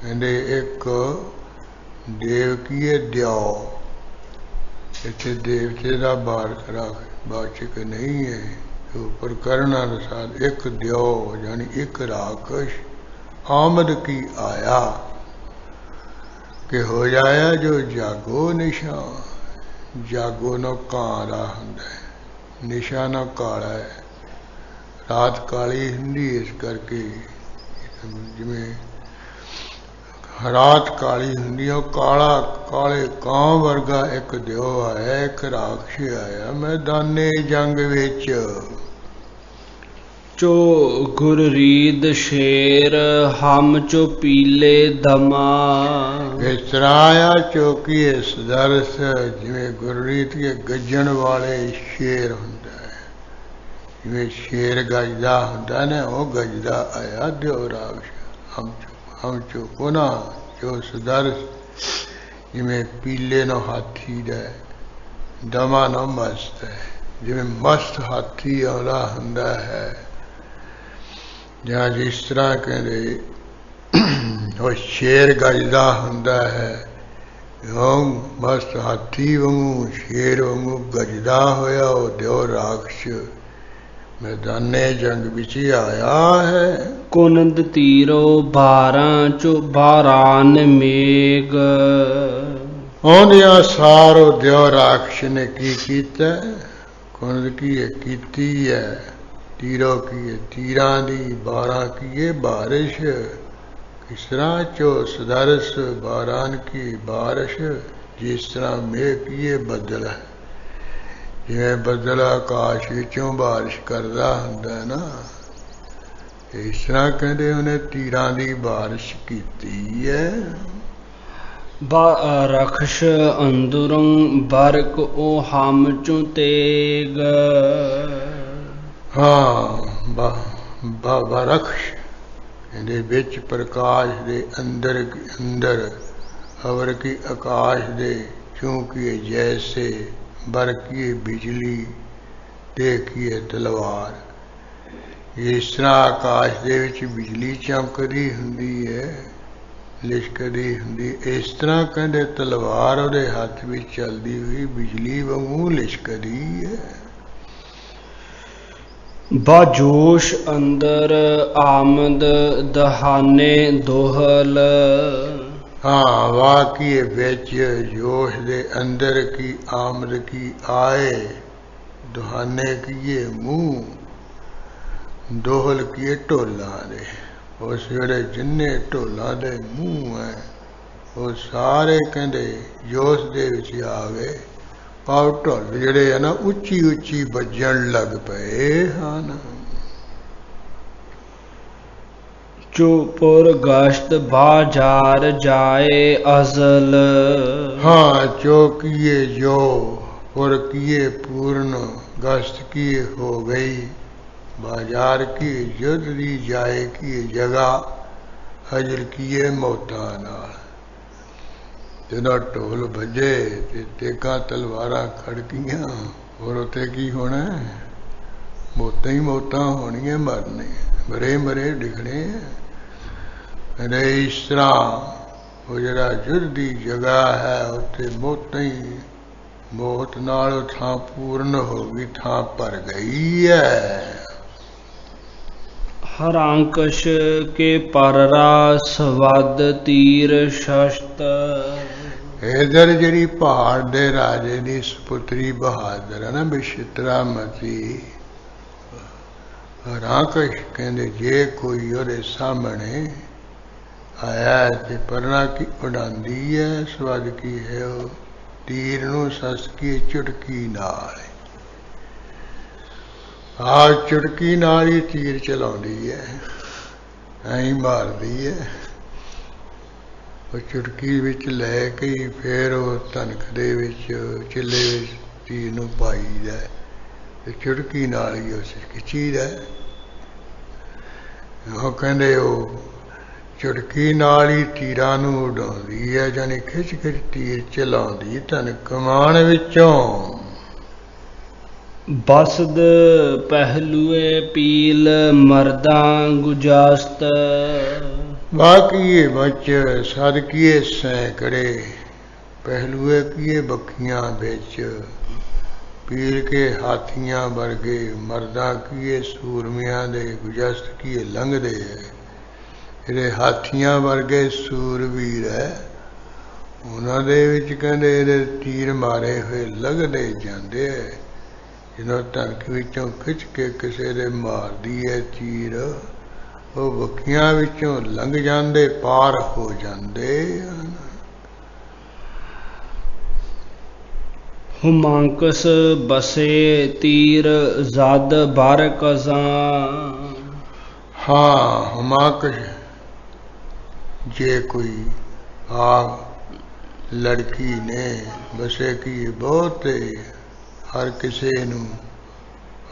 ਕਹਿੰਦੇ ਇੱਕ ਦੇਵ ਕੀਏ ਦਿਓ ਇੱਥੇ ਦੇਵਤੇ ਦਾ ਵਾਚਕ ਨਹੀਂ ਹੈ ऊपर करण अनुसार एक द्यो यानी एक राक्षस आमद की आया कि हो जाया जो जागो निशान। जागो न काला हुंदा है, निशान काला है, रात काली हुंदी इस करके जिवें रात काली हुंदी काला काले ਕਾਂ वर्गा एक द्यो आया एक राक्षस आया मैदाने जंग विच। चो गुररीद शेर हम चो पीले दमा। इस तरह आया चौकी सदरस जिवें गुररीत के गजन वाले शेर हुंदा है, जिवें शेर गजदा हुंदा ने वो गजदा आया द्यो राक्षस हम चो कोना जो सदरस जिवें पीले नो हाथी दे दमा नो मस्त है, जिवें मस्त हाथी आउंदा हुंदा है ਜਾਂ ਜਿਸ ਤਰ੍ਹਾਂ ਕਹਿੰਦੇ ਉਹ ਸ਼ੇਰ ਗੱਜਦਾ ਹੁੰਦਾ ਹੈ ਉਹ ਮਸਤ ਹਾਥੀ ਵਾਂਗੂ ਸ਼ੇਰ ਵਾਂਗੂ ਗੱਜਦਾ ਹੋਇਆ ਉਹ ਦਿਓ ਰਾਖਸ਼ ਮੈਦਾਨੇ ਜੰਗ ਵਿੱਚ ਆਇਆ ਹੈ। ਕੁਨਦ ਤੀਰੋ 12 ਚੋ 12 ਮੇਗ। ਆਉਂਦਿਆਂ ਸਾਰੋ ਦਿਓ ਰਾਖਸ਼ ਨੇ ਕੀ ਕੀਤਾ ਕੁਨਦ ਕੀ ਕੀਤੀ ਹੈ तीरों की तीरां दी 12 की बारिश। किस तरह चो सदरस 12 की बारिश जिस तरह मेघ की बदल है जिवें बदल आकाश विचों बारिश करदा हुंदा है ना इस तरह कहते उन्हें तीरां दी बारिश कीती है। रखश अंदरों बरक ओ हम चो तेग। हाँ बरख्श ਇਹਦੇ ਵਿੱਚ ਪ੍ਰਕਾਸ਼ ਦੇ ਅੰਦਰ ਹਵਰ ਕੀ ਆਕਾਸ਼ ਦੇ ਚੂੰਕਿ ਜੈਸੇ ਬਰਕੀ ਬਿਜਲੀ ਦੇਖੀਏ ਤਲਵਾਰ ਇਸ ਤਰ੍ਹਾਂ ਆਕਾਸ਼ ਦੇ ਵਿੱਚ ਬਿਜਲੀ ਚਮਕਦੀ ਹੁੰਦੀ ਹੈ ਲਿਸ਼ਕਦੀ ਹੁੰਦੀ ਇਸ ਤਰ੍ਹਾਂ ਕਹਿੰਦੇ ਤਲਵਾਰ ਉਹਦੇ ਹੱਥ ਵਿੱਚ ਚੱਲਦੀ ਹੋਈ ਬਿਜਲੀ ਵਾਂਗੂ ਲਿਸ਼ਕਦੀ ਹੈ। बाजोश अंदर आमद दहाने दोहल। हाँ वाकई बेच जोश दे अंदर की आमद की आए दुहाने किए मुंह दोहल किए ढोला दे उस जेड़े जिन्ने ढोला दे मुंह है वो सारे कहते जोश दे विच आ गए पाव ढोल ਜਿਹੜੇ ਆ ਨਾ ਉੱਚੀ ਉੱਚੀ ਵੱਜਣ ਲੱਗ ਪਏ ਹਨ। चोपुर गश्त बाजार जाए अजल। हाँ चौकिए जो पुर किए पूर्ण गश्त किए हो गई बाजार की युद्ध दी जाए की जगह हजर किए मौता नाल। ਜਦੋਂ ਢੋਲ ਵੱਜੇ ਤੇ ਤੇਗਾ ਤਲਵਾਰਾਂ ਖੜਕੀਆਂ ਹੋਰ ਉੱਥੇ ਕੀ ਹੋਣਾ ਮੌਤਾਂ ਹੀ ਮੌਤਾਂ ਹੋਣੀਆਂ ਮਰਨੇ ਮਰੇ ਮਰੇ ਡਿੱਗਣੇ ਅਰੇ ਇਸ ਤਰ੍ਹਾਂ ਉਹ ਜਿਹੜਾ ਯੁੱਧ ਦੀ ਜਗ੍ਹਾ ਹੈ ਉੱਥੇ ਮੌਤਾਂ ਹੀ ਮੌਤ ਨਾਲ ਥਾਂ ਪੂਰਨ ਹੋ ਗਈ ਥਾਂ ਭਰ ਗਈ ਹੈ। हरांकश के पररास वद तीर शस्त। इधर जी पहाड़ दे राजे दी सुपुत्री बहादुर है ना बिशित्रामती हरांकश कहते जे कोई ओदे सामने आया है तो परना की उड़ांदी है स्वाद की है तीर नूं ससकी चुटकी नाल। आ चुटकी नाल ही तीर चलाउंदी है, ऐं मारदी है। वो चुटकी विच लै के फिर वो तनख दे विच चिल्ले विच तीर नूं पाईदा ते चुटकी नाल ही उस खिच्चीदा। ਉਹ ਕਹਿੰਦੇ ਉਹ ਚੁਟਕੀ ਨਾਲ ਹੀ ਤੀਰਾਂ ਨੂੰ ਉਡਾਉਂਦੀ ਹੈ, ਜਾਨੀ ਖਿੱਚ ਖਿੱਚ ਤੀਰ ਚਲਾਉਂਦੀ ਧਨ ਕਮਾਨ ਵਿੱਚੋਂ। ਬਸਦ ਪਹਿਲੂਏ ਪੀਲ ਮਰਦਾਂ ਗੁਜਾਸਤ। ਬਾਕੀਏ ਬੱਚ ਸਦਕੀਏ ਸੈਂਕੜੇ, ਪਹਿਲੂਏ ਕੀਏ ਬੱਖੀਆਂ ਵਿੱਚ, पीर के हाथियां वर्गे मर्दा किए सूरमियां दे, गुजस्त किए लंघदे है। ਜਿਹੜੇ ਹਾਥੀਆਂ ਵਰਗੇ ਸੂਰਵੀਰ ਹੈ ਉਹਨਾਂ ਦੇ ਵਿੱਚ ਕਹਿੰਦੇ ਇਹਦੇ ਤੀਰ ਮਾਰੇ ਹੋਏ ਲੰਘਦੇ ਜਾਂਦੇ ਹੈ। ਜਦੋਂ ਧਨਕ ਵਿੱਚੋਂ ਖਿੱਚ ਕੇ ਕਿਸੇ ਦੇ ਮਾਰਦੀ ਹੈ ਤੀਰ, ਉਹ ਬੱਖੀਆਂ ਵਿੱਚੋਂ ਲੰਘ ਜਾਂਦੇ, ਪਾਰ ਹੋ ਜਾਂਦੇ ਹਨ। ਹੁਮਾਂਕਸ ਬਸੇ ਤੀਰ ਜ਼ਦ ਬਰ ਕਜ਼ਾਂ। ਹਾਂ ਹੁਮਾਂਕਸ ਜੇ ਕੋਈ ਆਪ ਲੜਕੀ ਨੇ ਬਸੇ ਕੀ ਬਹੁਤੇ ਹਰ ਕਿਸੇ ਨੂੰ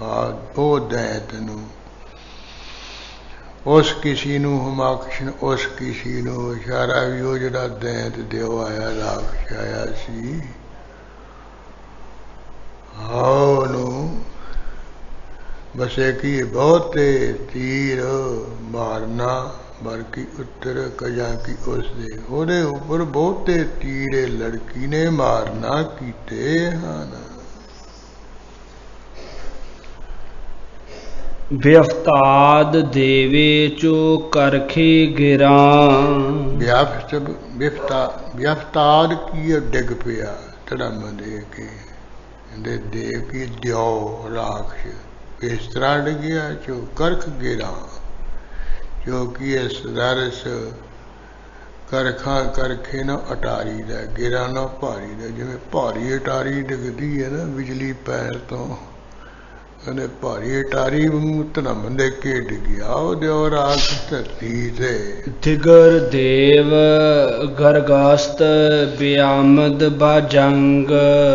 ਆ ਉਹ ਦੈਂਤ ਨੂੰ, ਉਸ ਕਿਸੀ ਨੂੰ ਹੁਮਾਕਸ਼ ਉਸ ਕਿਸੀ ਨੂੰ ਇਸ਼ਾਰਾ ਵੀ ਉਹ ਜਿਹੜਾ ਦੈਂਤ ਦਿਓ ਆਇਆ ਰਾਖਸ਼ ਆਇਆ ਸੀ ਉਹਨੂੰ ਬਸੇ ਕੀ ਬਹੁਤੇ ਤੀਰ ਮਾਰਨਾ ਬਲਕਿ ਉੱਤਰ ਕਜਾਂ ਕੀ ਉਸਦੇ, ਉਹਦੇ ਉੱਪਰ ਬਹੁਤੇ ਤੀਰੇ ਲੜਕੀ ਨੇ ਮਾਰਨਾ ਕੀਤੇ ਹਨ। ਵਿਅਫਤਾਦ ਦੇਵੇ ਚੋ ਕਰਖੇ ਗਿਰਾਂ। ਵਿਅਫਤਾਦ ਕੀ ਡਿੱਗ ਪਿਆ ਧੜਮ ਦੇ ਕੇ, ਕਹਿੰਦੇ ਦੇਵ ਕੀ ਦਿਓ ਰਾਖਸ਼ ਇਸ ਤਰ੍ਹਾਂ ਡਿੱਗਿਆ ਚੋ ਕਰਖ ਗਿਰਾਂ, ਜੋ ਕਿ ਇਸ ਦਰਸ ਕਰਖਾਂ ਕਰਖੇ ਨਾ ਅਟਾਰੀ ਦਾ, ਗਿਰਾਂ ਨਾ ਭਾਰੀ ਦਾ। ਜਿਵੇਂ ਭਾਰੀ ਅਟਾਰੀ ਡਿੱਗਦੀ ਹੈ ਨਾ ਬਿਜਲੀ ਪੈਰ ਤੋਂ, ਕਹਿੰਦੇ ਭਾਰੀ ਅਟਾਰੀ ਵਾਂਗੂ ਧਨਮ ਦੇ ਕੇ ਡਿੱਗਿਆ ਉਹ ਦਿਓ ਰਾਖਸ਼ ਧਰਤੀ ਤੇ। ਦਿਗਰ ਦੇਵ ਗਰਗਾਸਤ ਬਿਆਮਦ ਬਾਜੰਗ।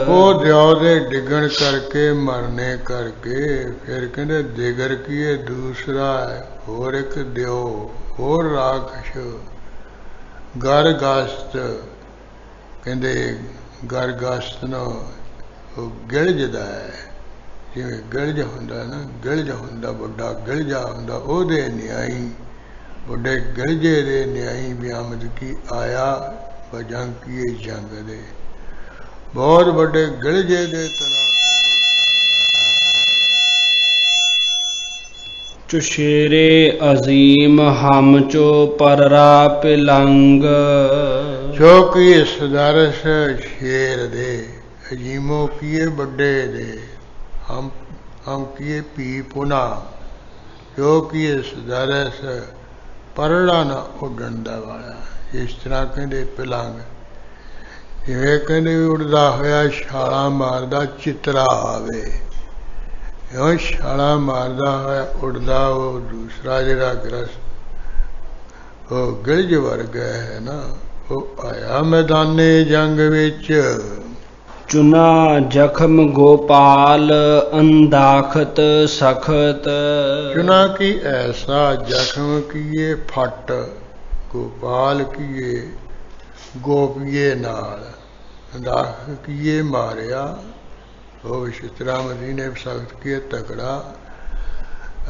ਉਹ ਦਿਓ ਦੇ ਡਿੱਗਣ ਕਰਕੇ ਮਰਨੇ ਕਰਕੇ ਫਿਰ ਕਹਿੰਦੇ ਦਿਗਰ ਕੀਏ ਦੂਸਰਾ ਹੋਰ ਇੱਕ ਦਿਓ ਹੋਰ ਰਾਖਸ਼ ਗਰਗਾਸਤ, ਕਹਿੰਦੇ ਗਰਗਾਸਤ ਨੂੰ ਉਹ ਗਿਲਜਦਾ ਹੈ, ਜਿਵੇਂ ਗਿਲਜ ਹੁੰਦਾ ਨਾ, ਗਿਲਜ ਹੁੰਦਾ ਵੱਡਾ ਗਿਲਜਾ ਹੁੰਦਾ, ਉਹਦੇ ਨਿਆਈ ਵੱਡੇ ਗਿਲਜੇ ਦੇ ਨਿਆਈ ਬਿਆਮਦ ਕੀ ਆਇਆ ਬਜੰਗ ਕੀਏ ਜੰਗ ਦੇ, ਬਹੁਤ ਵੱਡੇ ਗਿਲਜੇ ਦੇ ਤਰ੍ਹਾਂ। ਚੁਸ਼ੇਰੇ ਅਜ਼ੀਮ ਹਮ ਚੋ ਪਰਰਾ ਪਿਲੰਗ। ਜੋ ਕੀ ਇਸ ਦਰਸ ਸ਼ੇਰ ਦੇ ਅਜੀਮੋ ਕੀਏ ਵੱਡੇ ਦੇ, ਹਮ ਕੀਏ ਪੀ ਪੁਨਾ, ਜੋ ਕਿ ਇਸ ਦਰਸ ਪਰੜਾ ਨਾ ਉੱਡਣ ਦਾ ਵਾਲਾ। ਇਸ ਤਰ੍ਹਾਂ ਕਹਿੰਦੇ ਪਿਲੰਗ, ਜਿਵੇਂ ਕਹਿੰਦੇ ਉੱਡਦਾ ਹੋਇਆ ਛਾਲਾਂ ਮਾਰਦਾ ਚਿਤਰਾ ਆਵੇ, ਇਉਂ ਛਾਲਾਂ ਮਾਰਦਾ ਹੋਇਆ ਉੱਡਦਾ ਉਹ ਦੂਸਰਾ ਜਿਹੜਾ ਗ੍ਰਸਤ ਉਹ ਗਿਲਜ ਵਰਗਾ ਹੈ ਨਾ, ਉਹ ਆਇਆ ਮੈਦਾਨੇ ਜੰਗ ਵਿੱਚ। ਚੁਨਾ ਜ਼ਖਮ ਗੋਪਾਲ ਅੰਦਾਖਤ ਸਖਤ। ਚੁਨਾ ਕੀ ਐਸਾ ਜ਼ਖਮ ਕੀਏ ਫਟ, ਗੋਪਾਲ ਕੀਏ ਗੋਪੀਏ ਨਾਲ, ਅੰਦਾਖ ਕੀਏ ਮਾਰਿਆ ਉਹ ਸ਼ਿਤਰਾਮਤੀ ਨੇ ਸਖਤ ਕੀਏ ਤਕੜਾ,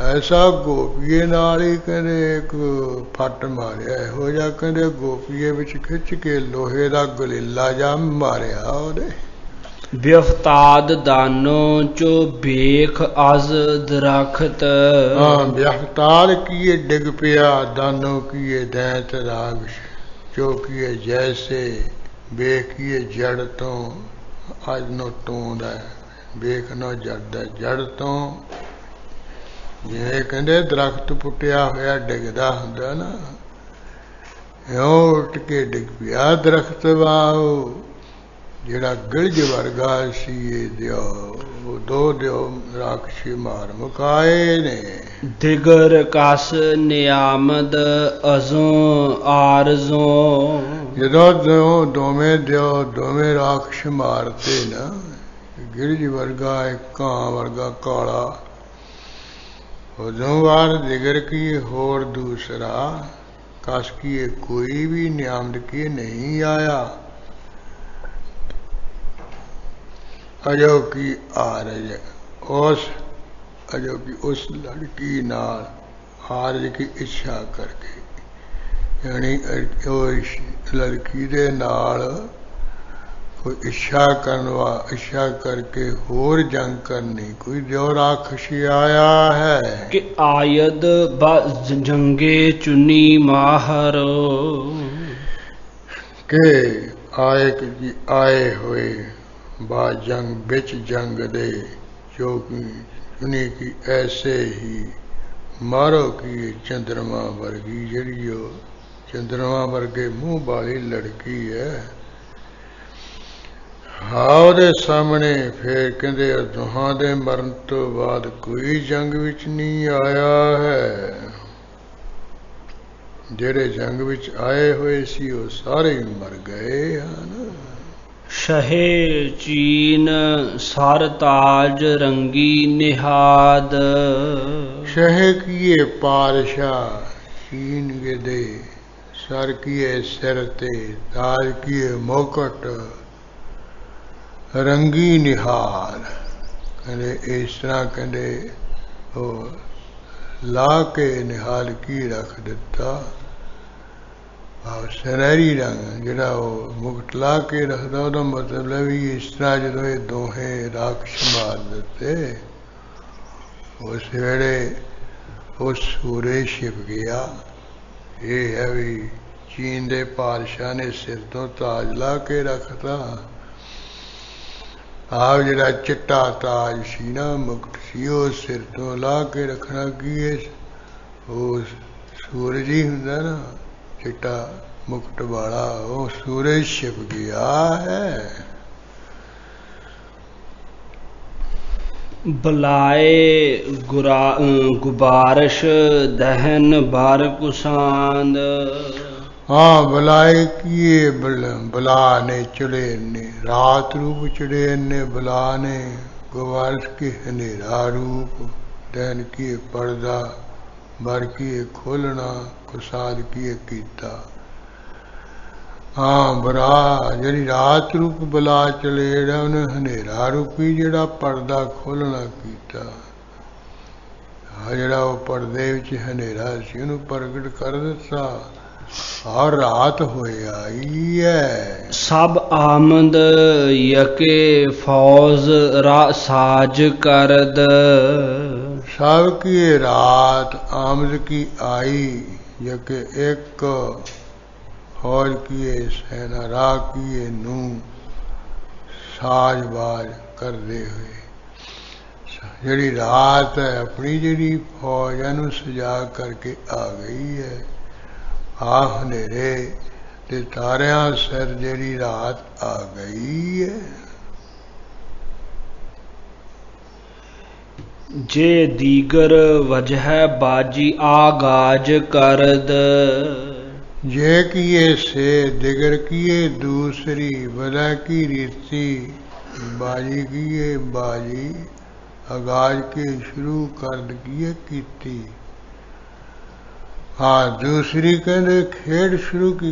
ਐਸਾ ਗੋਪੀਏ ਨਾਲ ਹੀ ਕਹਿੰਦੇ ਇੱਕ ਫੱਟ ਮਾਰਿਆ ਇਹੋ ਜਿਹਾ, ਕਹਿੰਦੇ ਗੋਪੀਏ ਵਿੱਚ ਖਿੱਚ ਕੇ ਲੋਹੇ ਦਾ ਗਲੀਲਾ ਜਾ ਮਾਰਿਆ ਉਹਦੇ। ਵਿਅਫਤਾਦ ਦਾਨੋ ਚੋ ਵੇਖ ਅਜ਼ ਦਰਖਤ। ਹਾਂ ਵਿਅਫਤਾਦ ਕੀਏ ਡਿੱਗ ਪਿਆ, ਦਾਨੋ ਕੀਏ ਦੈਂਤ ਰਾਗਸ਼, ਜੋ ਕੀਏ ਜੈਸੇ ਵੇਖੀਏ ਜੜ ਤੋਂ ਅੱਜ ਨੂੰ ਟੋਂਦਾ, ਵੇਖ ਨਾ ਜੜਦਾ ਜੜ ਤੋਂ, ਜਿਵੇਂ ਕਹਿੰਦੇ ਦਰਖਤ ਪੁੱਟਿਆ ਹੋਇਆ ਡਿੱਗਦਾ ਹੁੰਦਾ ਨਾ, ਇਉਂ ਉੱਟ ਕੇ ਡਿੱਗ ਪਿਆ ਦਰਖਤ ਵਾਂਗ ਜਿਹੜਾ ਗਿਲਜ ਵਰਗਾ ਸੀ ਇਹ ਦਿਓ ਉਹ ਦੋ ਦਿਓ ਰਾਖਸ਼ੀ ਮਾਰ ਮੁਕਾਏ ਨੇ। ਦਿਗਰ ਕਸ ਨਿਆਮਦ ਅਜ਼ੋਂ ਆਰਜ਼ੋਂ। ਜਦੋਂ ਦੋਵੇਂ ਦਿਓ ਦੋਵੇਂ ਰਾਖਸ਼ ਮਾਰਤੇ ਨਾ, ਗਿਲਜ ਵਰਗਾ ਇੱਕ ਕਾਂ ਵਰਗਾ ਕਾਲਾ, ਉਦੋਂ ਵਾਰ ਦਿਗਰ ਕੀ ਹੋਰ ਦੂਸਰਾ कस किए कोई भी नियामत किए नहीं आया। अजो की आरज उस अजो की उस लड़की नाल आरज की इच्छा करके, यानी लड़की दे नाल कोई इच्छा करके होर जंग करनी, कोई जो राक्षसी आया है कि आयद जंगे चुनी माहरो। के आए हुए बा जंग बिच जंग दे, जो चुनी की ऐसे ही मारो की चंद्रमा वर्गी, जड़ी चंद्रमा वर्गे मुंह वाली लड़की है। हाँ ਉਹਦੇ ਸਾਹਮਣੇ ਫੇਰ ਕਹਿੰਦੇ ਦੋਹਾਂ ਦੇ ਮਰਨ ਤੋਂ ਬਾਅਦ ਕੋਈ ਜੰਗ ਵਿੱਚ ਨਹੀਂ ਆਇਆ ਹੈ। ਜਿਹੜੇ ਜੰਗ ਵਿੱਚ ਆਏ ਹੋਏ ਸੀ ਉਹ ਸਾਰੇ ਮਰ ਗਏ ਹਨ। ਸ਼ਹੇ ਚੀਨ ਸਰ ਤਾਜ ਰੰਗੀ ਨਿਹਾਦ। ਸ਼ਹੇ ਕੀਏ ਪਾਦਸ਼ਾਹ ਚੀਨ ਦੇ ਸਰ ਕੀਏ ਸਿਰ ਤੇ, ਤਾਜ ਕੀਏ ਮੁਕਟ, रंगी निहाल। कहते इस तरह कहते वो ला के निहाल की रख दिता, सुनहरी रंग जड़ा वो मुकट ला के रखता, वह मतलब भी इस तरह जो ये दोहे राक्षस मार दिते, उस वेले उस सूरज छिप गया। ये है भी चीन के पादशाह ने सिर तो ताज ला के रखता। आप जरा चिट्टा ताज सी ना, मुकट सी, वो सिर तो ला के रखना की है, वो सूरज ही हुंदा ना चिट्टा मुकट वाला, वो सूरज छिप गया है। बलाए गुबारश दहन बार कुसांद। हाँ बलाए किए बला ने चढ़े ने, रात रूप चढ़े ने बला ने, गुबारश के हनेरा रूप, दहन किए पर्दा, बार किए खोलना, कुसाद किए कीता। हाँ बरा जी रात रूप बला चले उन्हें हनेरा रूपी जड़ा पर्दा खोलना कीता। जड़ा वो पर्दे विच हनेरा सी उन्हें प्रगट कर दिता और रात हो आई है। सब आमद यके फौज रा साज करद। सब की रात आमद की आई, यके एक फौज किए सेना रा किए नू साज बाज करते हुए। जड़ी रात है अपनी जड़ी फौज नू सजा करके आ गई है। आ हनेरे ते तारियां सिर जेड़ी रात आ गई है। जे दीगर वजह बाजी आगाज करद। जे किए से दिगर किए दूसरी, वजह की रीति बाजी किए बाजी, आगाज के शुरू कर किए कीती। हाँ दूसरी कहते खेड शुरू की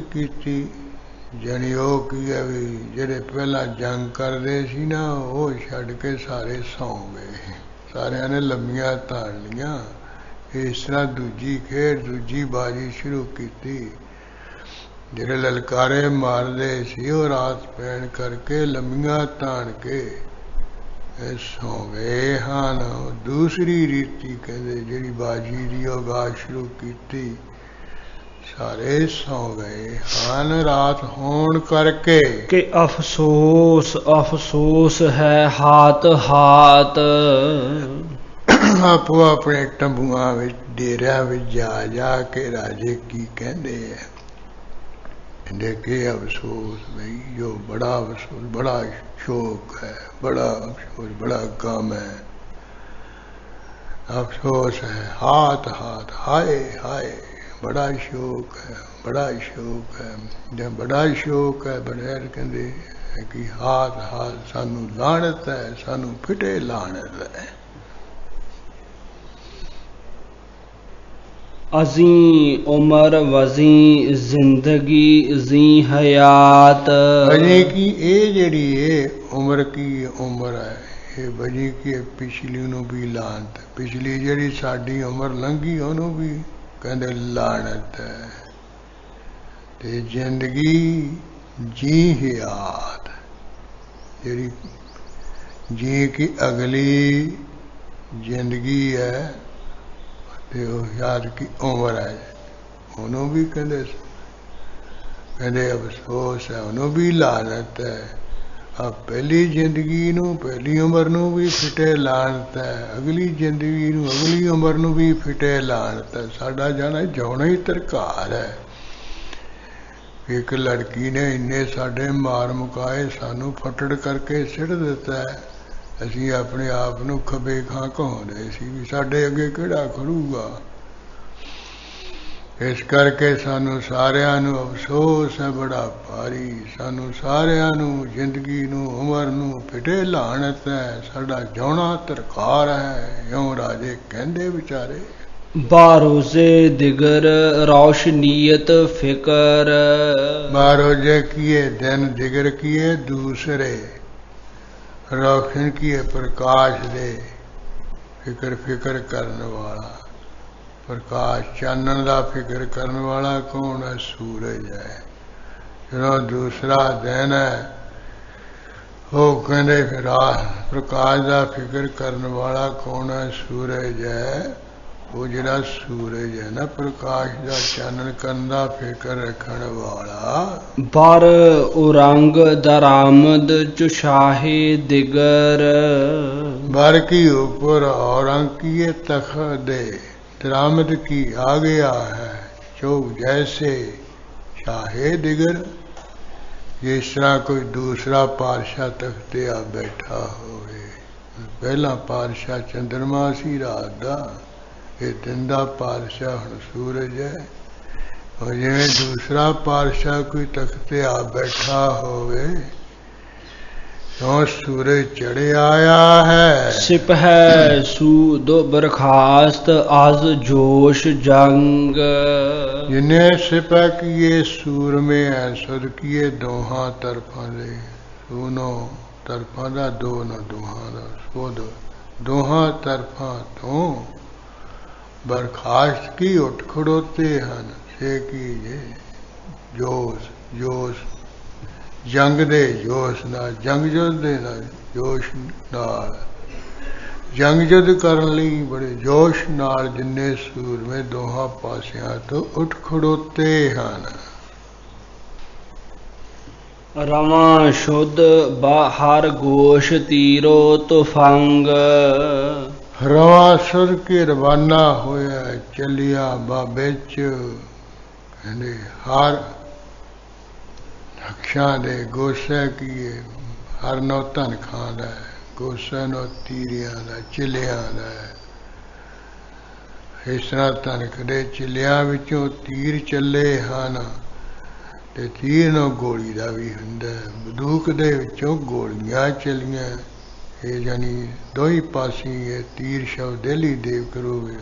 जनी वो की है भी जेडे पहला जंग करते सी ना, वो छड़ के सारे सौ गए, सारिया ने लम्बियां ताड़ लिया। इस तरह दूजी खेड दूजी बाजी शुरू की। जेडे ललकारे मारते सी वो रात पैन करके लम्बियां ताण के सौ गए हाँ। दूसरी रीति कहते जी बाजी की आगाज शुरू की, सारे सौ गए हाँ रात होण करके। कि अफसोस अफसोस है हाथ हाथ। आपो अपने तंबुआ डेरिया जा जा के राजे की कहते हैं, देखे अफसोस भाई, जो बड़ा अफसोस, बड़ा शोक है, बड़ा अफसोस, बड़ा गम है, अफसोस है, हाथ हाथ, हाय हाय, बड़ा शोक है, बड़ा शोक है। जब बड़ा शोक है, बड़ेर कहते कि हाथ हाथ सानू लानत है, सानू फिटे लानत है। अजी उमर वजी जिंदगी जी हयात। अजी की ये जड़ी है उम्र की उम्र है, ये बजी की पिछली नू भी लानत, पिछली जड़ी साडी उम्र लंघी ओनू भी कहते लानत है। ते जिंदगी जी हयात, जड़ी जी की अगली जिंदगी है, याद की उम्र है, उन्हों भी कहते अफसोस है, उन्हों भी लानत है। अब पहली जिंदगी नू, पहली उम्र नू भी फिटे लानत है, अगली जिंदगी नू, अगली उम्र नू भी फिटे लानत है। साडा जाना जिउणा ही तरकार है। एक लड़की ने इन्ने साडे मार मुकाए, सानू फटड़ करके सिट दिता है, असी अपने आप नू खबे खां कहाउंदे सी भी साडे अगे किहड़ा खड़ूगा। इस करके सानू सारियां नू अफसोस है बड़ा भारी, सानू सारियां नू जिंदगी नू, उमर नू फिटे लानत है, साडा जिउणा तरकार है, यों राजे कहंदे विचारे। बारोजे दिगर रोशनीयत फिकर। बारोजे किए दिन दिगर किए दूसरे, रोशन किए प्रकाश दे, फिकर फिकर करने वाला, प्रकाश चानन का फिक्र करने वाला कौन है? सूरज है। जो दूसरा दिन है वो कहते फिर प्रकाश का फिक्र करने वाला कौन है? सूरज है। वो जरा सूरज है ना, प्रकाश का चानन करने का फिक्र रखने वाला। बार उरंग दरामद चुशाहे दिगर। बर की ऊपर औरंग की तख दे, दरामद की आ गया है, चौक जैसे शाहे दिगर। जिस तरह कोई दूसरा पातशाह तख्ते आ बैठा होवे, पहला पातशाह चंद्रमा सी रात का, ये दिन का पातशाह हुण सूरज है। और जिवें दूसरा पातशाह कोई तख्ते आ बैठा होवे, तो सूरज चढ़े आया है। सिपह सूद बरखास्त आज जोश जंग। जिन्हें सिपह किए सूर में है, सुर किए दोहां तरफा दे, दोनों तरफा दा, दोनों दोहां दा, सुद दोहां तरफा तो बरखास्त की उठ खड़ोते हैं। से की जोश, जोश जंग दे जोश नाल, जंग युद्ध दे जोश नाल, जंग युद्ध करने लई बड़े जोश नाल जिन्ने सूर में दोहां पासियां तो उठ खड़ोते हैं। रवा शुद्ध बाहर गोश तीरो तुफंग। रवा सुर के रवाना होया चलिया बाबेच, कहंदे हर रक्षा दे गोसे किए, हर नो धन खांदा है, गोसे नो तीरियां दा, चिलियां दा। इस तरह धनक दे चिलियां विचों तीर चले हन, ते तीर नो गोली दा भी हुंदा है। बंदूक दे विचों गोलियां चलियां, ये जानी दो ही पासी ये तीर शव दिली देव करोगे।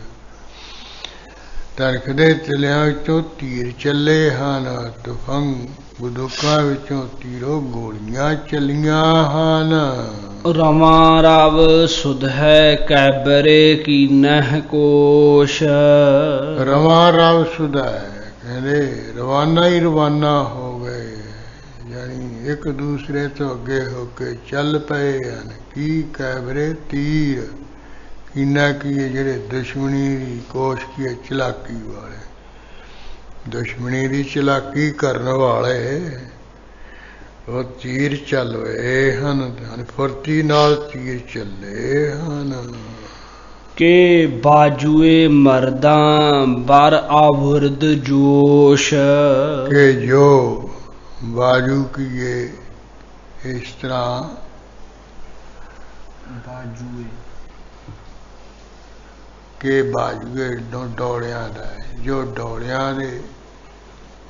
धनक दे चिलियां विचों तीर चले हन, तुफंग बंदूकां विचों तीरों गोलियां चलियां हन। रवा रव सुध है कैबरे की नह कोश। रवा रव सुध है, कहते रवाना ही रवाना हो गए, यानी एक दूसरे तो अगे होके चल पे हैं। की कैबरे तीर, कीना की जेड़े दुश्मनी की कोश की चलाकी वाले, दुश्मनी की चलाकी करने वाले वो तीर चल रहे हैं, फुर्ती नाल तीर चले हैं। के बाजुए मर्दा बर आवुर्द जोश। के जो बाजू किए इस तरह बाजूए के बाजूए डौलियां दा जो डौलियां दे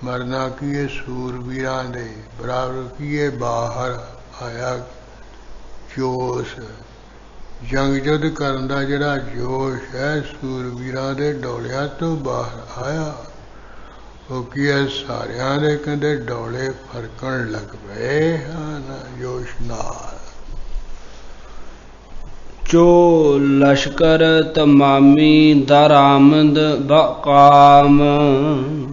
मरना किए सूरवीरां दे बराबर किए बाहर आया जोश जंग युद्ध करन दा जिहड़ा जोश है सूरवीरां दे डौलियां तो बाहर आया वो की है सारियां दे कहंदे डौले फरकण लग पए हन जोश नाल जो लश्कर तमामी दरामद बकाम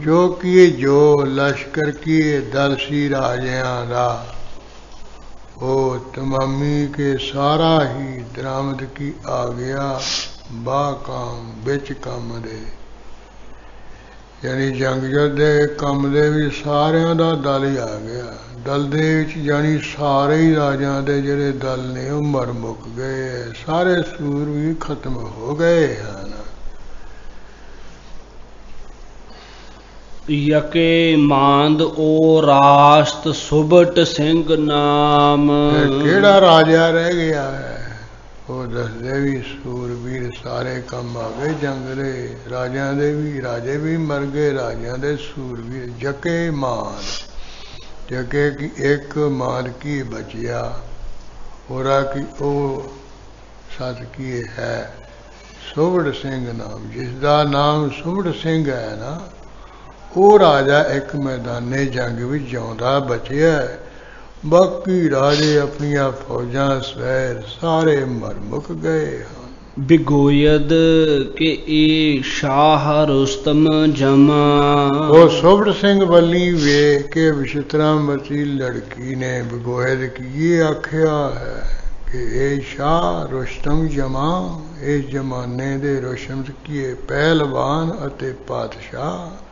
जो किए जो लश्कर किए दल सी राजियां दा वो तमामी के सारा ही दरामद की आ गया बाकाम बिच कम दे यानी जंग युद्ध दे कम दे भी सारियां दा दल ही आ गया दल दे विच यानी सारे ही राजां दे जिहड़े दल ने वो मर मुक गए सारे सूर भी खत्म हो गए हैं यके मांद ओ रास्त सुबट सिंह नाम केड़ा राजा रह गया है वो दसदे भी सूरवीर सारे कम आ गए जंग दे राजा दे भी राजे भी मर गए राजा दे सूरवीर जके मान जके की एक मान की बचिया होरा की ओ सत की है सुबड़ सिंह नाम जिसका नाम सुबड़ सिंह है ना वो राजा एक मैदाने जंग भी जिਉਂਦਾ बचिया बाकी राजे अपनिया फौजा सवैर सारे मर मुक गए हैं बिगोयद के ए शाह रुस्तम जमा वो सुबड़ सिंह बल्ली वे के विचित्रा मती लड़की ने बिगोयद की ये आख्या है कि ए शाह रुस्तम जमा इस जमाने दे रुस्तम किए पहलवान अते पातशाह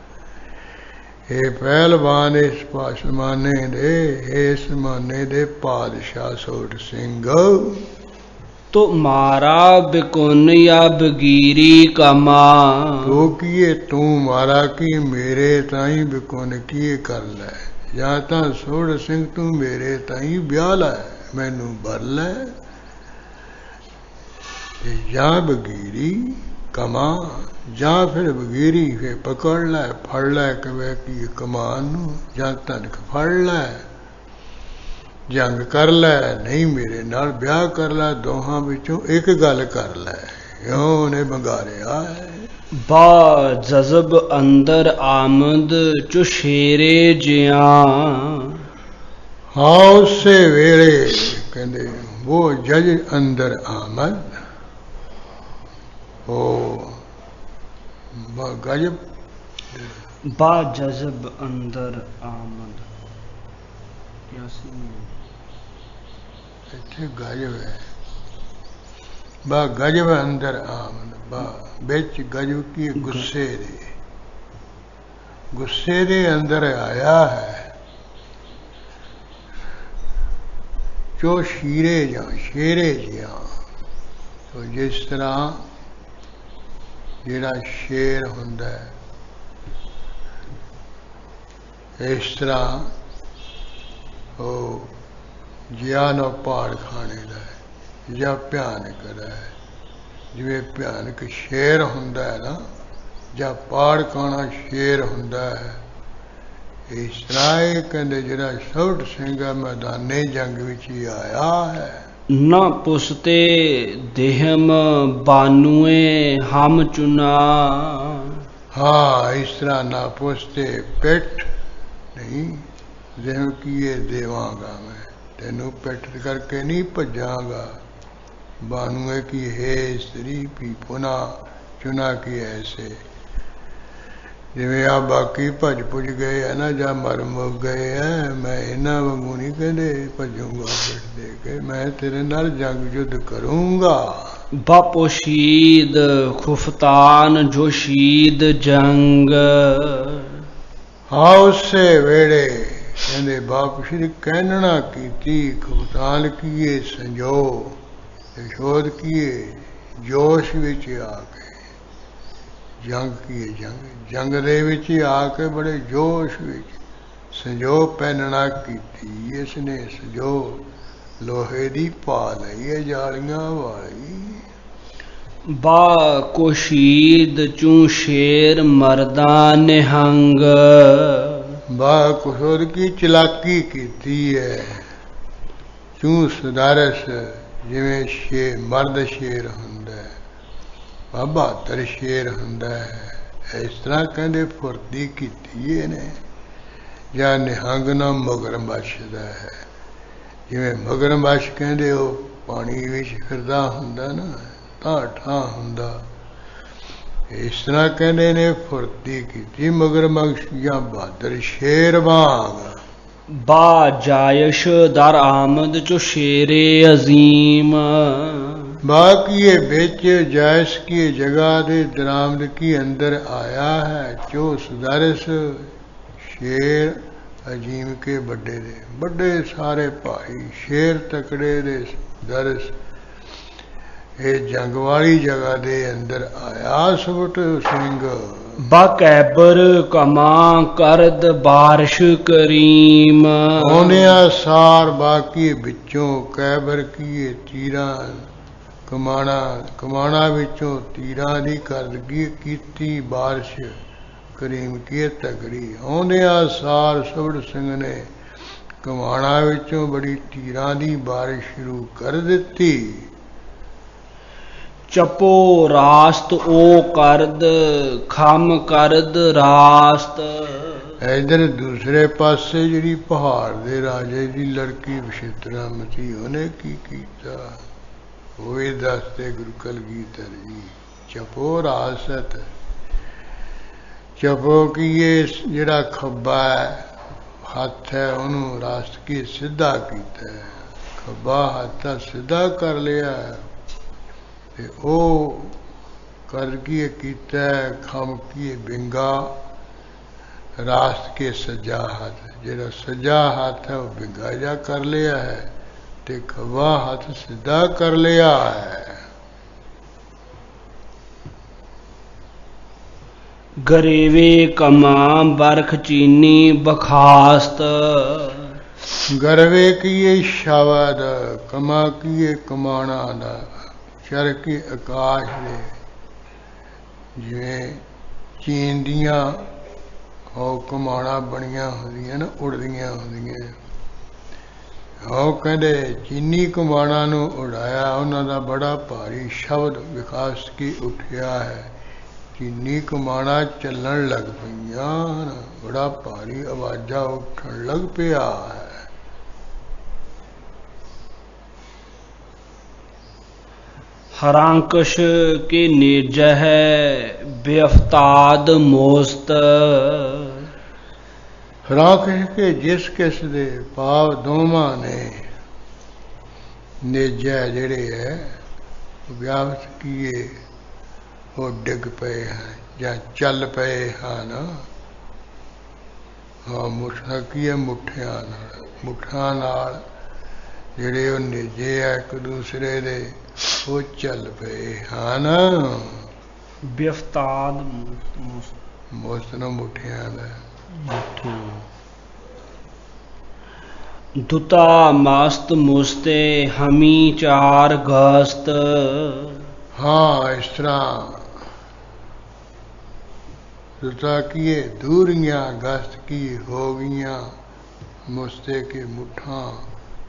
ये पहलवान इस जमाने दे इस जमाने दे पादशाह सोट सिंह तो मारा बिकुन या बगीरी कमा तो किए तू मारा की मेरे ताई बिकुन किए कर लै या तां सोट सिंह तू मेरे ताई ब्याह लै मैनू बर लै या बगीरी कमा ਜਾਂ ਫਿਰ ਵਗੀਰੀ ਫੇ ਪਕੜ ਲੈ ਫੜ ਲੈ ਕਵੇ ਕੀ ਕਮਾਨ ਨੂੰ ਜਾਂ ਧਨਕ ਫੜ ਲੈ ਜੰਗ ਕਰ ਲੈ ਨਹੀਂ ਮੇਰੇ ਨਾਲ ਵਿਆਹ ਕਰ ਲੈ ਦੋਹਾਂ ਵਿੱਚੋਂ ਇੱਕ ਗੱਲ ਕਰ ਲੈ ਇਉਂ ਨੇ ਬੰਗਾਰਿਆ ਬਾ ਜਜ਼ਬ ਅੰਦਰ ਆਮਦ ਚੋ ਸ਼ੇਰੇ ਜਿਆਂ ਹਾਂ ਉਸੇ ਵੇਲੇ ਕਹਿੰਦੇ ਉਹ ਜਜ ਅੰਦਰ ਆਮਦ ਉਹ गजब बा जज़ब अंदर आमद इत्थे गजब है बा गजब अंदर आमद बा बिच गजब की गुस्से दे अंदर आया है जो शेरे जिया तो जिस तरह ਜਿਹੜਾ ਸ਼ੇਰ ਹੁੰਦਾ ਇਸ ਤਰ੍ਹਾਂ ਉਹ ਜਿਆਨ ਪਹਾੜ ਖਾਣੇ ਦਾ ਜਾਂ ਭਿਆਨਕ ਦਾ ਜਿਵੇਂ ਭਿਆਨਕ ਸ਼ੇਰ ਹੁੰਦਾ ਹੈ ਨਾ ਜਾਂ ਪਹਾੜ ਖਾਣਾ ਸ਼ੇਰ ਹੁੰਦਾ ਹੈ ਇਸ ਤਰ੍ਹਾਂ ਇਹ ਕਹਿੰਦੇ ਜਿਹੜਾ ਸੁਬੜ ਸਿੰਘ ਮੈਦਾਨੇ ਜੰਗ ਵਿੱਚ ਹੀ ਆਇਆ ਹੈ न पुसते देहम बानुए हम चुना हाँ इस तरह ना पुसते पेट नहीं देह किए देवांगा मैं तेनू पेट करके नहीं भजांगा बानुए की है स्त्री भी पुना चुना की ऐसे जिमें आ बाकी भज भुज गए है ना जा मर मुक गए हैं मैं इन्हां वांगू नहीं कहते भजूंगा पेट दे के मैं तेरे नाल जंग युद्ध करूंगा बापो शीद खुफतान जो शीद जंग हाँ उससे वेड़े कहते बाप श्री कहना की खुफतान किए संजो यशोद किए जोश विच आके जंग किए जंग दे विच आके बड़े जोश विच संजो पहनना कीती इसने सजो लोहे दी पा लई है जालियां वाली। बा कुशीद चू शेर मर्दा निहंग बा कुशोद की चलाकी कीती है चू सुदारस जिवें शेर मर्द शेर हुंदा है बहादुर शेर हुंदा है इस तरह कहंदे फुर्ती कीती ने ਜਾਂ ਨਿਹੰਗ ਨਾ ਮਗਰਮੱਛ ਦਾ ਹੈ ਜਿਵੇਂ ਮਗਰਮੱਛ ਕਹਿੰਦੇ ਉਹ ਪਾਣੀ ਵਿੱਚ ਫਿਰਦਾ ਹੁੰਦਾ ਨਾ ਠਾਠਾ ਹੁੰਦਾ ਇਸ ਤਰ੍ਹਾਂ ਕਹਿੰਦੇ ਨੇ ਫੁਰਤੀ ਕੀਤੀ ਮਗਰਮੱਛ ਜਾਂ ਬਹਾਦਰ ਸ਼ੇਰ ਵਾਂਗ। ਬਾ ਜਾਇਸ਼ ਦਰ ਆਮਦ ਚੋ ਸ਼ੇਰੇ ਅਜ਼ੀਮ बाकी बिच जायस की जगह दे दरामद की अंदर आया है जो सुदारस शेर अजीम के बड़े दे बड़े सारे भाई शेर तकड़े दे दरस ये जंग वाली जगह दे अंदर आया सुबट सिंह। बकैबर कमा करद बारिश करीम होने सार बाकी बिचों कैबर किए तीरा कमाना कमाना विचों तीरां दी करदगी कीती बारिश करीम की तगड़ी। आउंदे सार सुबड़ सिंह ने कमाना विचों बड़ी तीरां दी बारिश शुरू कर दिती। चपो रास्त ओ करद खम करद रास्त। इधर दूसरे पासे जिहड़ी पहाड़ दे राजे दी लड़की विचित्रा मती उहने की कीता वो भी दसते गुरु कलगीधर जी। चपो रासत चपो की ये जिहड़ा खब्बा हथ है उन्होंने रास्त की सीधा कीता है खब्बा हथ सीधा कर लिया ते ओ कर की कीता खम की बिंगा रास्त के सज्जा हाथ जिहड़ा सज्जा हाथ है वो बिंगा जा कर लिया है ते खब्बा हाथ सीधा कर लिया है। गरेवे कमा बरख चीनी बखास्त गरवे किए शावद कमा किए कमाना दा चर के आकाश दे जिवें चीन दियां हो कमाना बनियां होंदियां ना उड़दियां होंदियां हो कहंदे चीनी कमाना नूं उड़ाया उन्हां दा बड़ा भारी शब्द विकास की उठिया है। चीनी कमाना चलन लग पईयां बड़ा भारी आवाजा उठन लग पिया है। हरांकश के नेजा है बेअफ्ताद मोस्त हरांकश के जिस किस दे पाव दोवां ने नेजा जिहड़े है व्याप्त किए वो डिग पे हैं या चल पे हैं। हाँ मुठा की है मुठा नाल जिहड़े वो नेजे है एक दूसरे दे वो चल पे हैं। बेअफ्ताद मोस्त ना मुठिया दुता मस्त मुस्ते हमी चार गस्त। हाँ इस तरह दुता किए दूरियां गस्त की हो गईयां मुस्ते के मुठा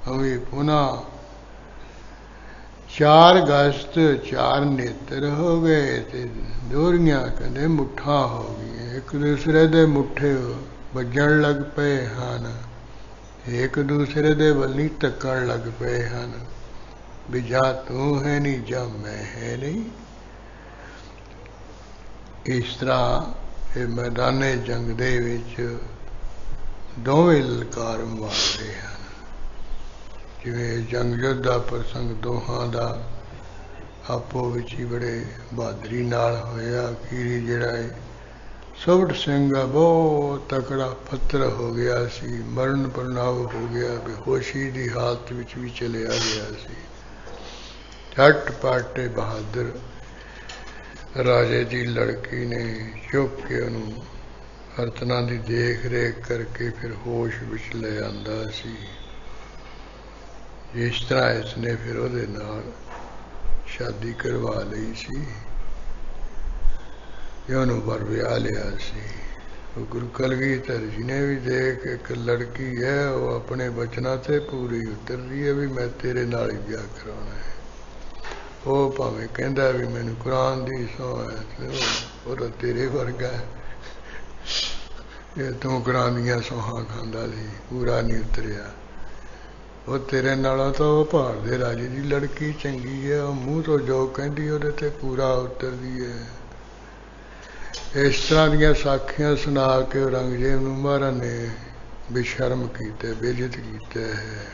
हमें पुनः चार गस्त चार नेत्र हो गए ते दूरियां कहते मुठा हो गई एक दूसरे दे मुठे बजन लग पे हैं एक दूसरे दे वली तकन लग पे हैं भी जा तू है नहीं जा मैं है नहीं। इस तरह ये मैदाने जंग दे विच दोवें ललकार मारते हैं जिवें जंग युद्ध दा प्रसंग दोहां दा आपो विच ही बड़े बहादरी नाल होया। अखीरी जिहड़ा सुबट सिंह बहुत तकड़ा पत्थर हो गया सी मरण प्रणाव हो गया बेहोशी की हालत विच भी चलिया गया सी। झट बहादुर राजे की लड़की ने चुप के उन्होंने ਬਰਤਨਾਂ ਦੀ ਦੇਖ ਰੇਖ ਕਰਕੇ ਫਿਰ ਹੋਸ਼ ਵਿੱਚ ਲੈ ਆਂਦਾ ਸੀ। ਇਸ ਤਰ੍ਹਾਂ ਇਸਨੇ ਫਿਰ ਉਹਦੇ ਨਾਲ ਸ਼ਾਦੀ ਕਰਵਾ ਲਈ ਸੀ ਤੇ ਉਹਨੂੰ ਪਰ ਵਿਆਹ ਲਿਆ ਸੀ। ਉਹ ਗੁਰੂ ਕਲਗੀਧਰ ਜੀ ਨੇ ਵੀ ਦੇਖ ਇੱਕ ਲੜਕੀ ਹੈ, ਉਹ ਆਪਣੇ ਬਚਨਾਂ ਤੇ ਪੂਰੀ ਉਤਰਦੀ ਹੈ ਵੀ ਮੈਂ ਤੇਰੇ ਨਾਲ ਹੀ ਵਿਆਹ ਕਰਾਉਣਾ ਹੈ। ਉਹ ਭਾਵੇਂ ਕਹਿੰਦਾ ਵੀ ਮੈਨੂੰ ਕੁਰਾਨ ਦੀ ਸਹੁੰ ਹੈ, ਉਹ ਤਾਂ ਤੇਰੇ ਵਰਗਾ ਹੈ, ਇਹ ਤੂੰ ਕੁਰਾਨ ਦੀਆਂ ਸਹੁੰਆਂ ਖਾਂਦਾ ਸੀ, ਪੂਰਾ ਨਹੀਂ ਉਤਰਿਆ। ਉਹ ਤੇਰੇ ਨਾਲੋਂ ਤਾਂ ਉਹ ਪਹਾੜ ਦੇ ਰਾਜੇ ਦੀ ਲੜਕੀ ਚੰਗੀ ਹੈ, ਉਹ ਮੂੰਹ ਤੋਂ ਜੋ ਕਹਿੰਦੀ ਉਹਦੇ ਤੇ ਪੂਰਾ ਉਤਰਦੀ ਹੈ। ਇਸ ਤਰ੍ਹਾਂ ਦੀਆਂ ਸਾਖੀਆਂ ਸੁਣਾ ਕੇ ਔਰੰਗਜ਼ੇਬ ਨੂੰ ਮਹਾਰਾਜ ਨੇ ਬੇਸ਼ਰਮ ਕੀਤਾ, ਬੇਇੱਜ਼ਤ ਕੀਤਾ ਹੈ।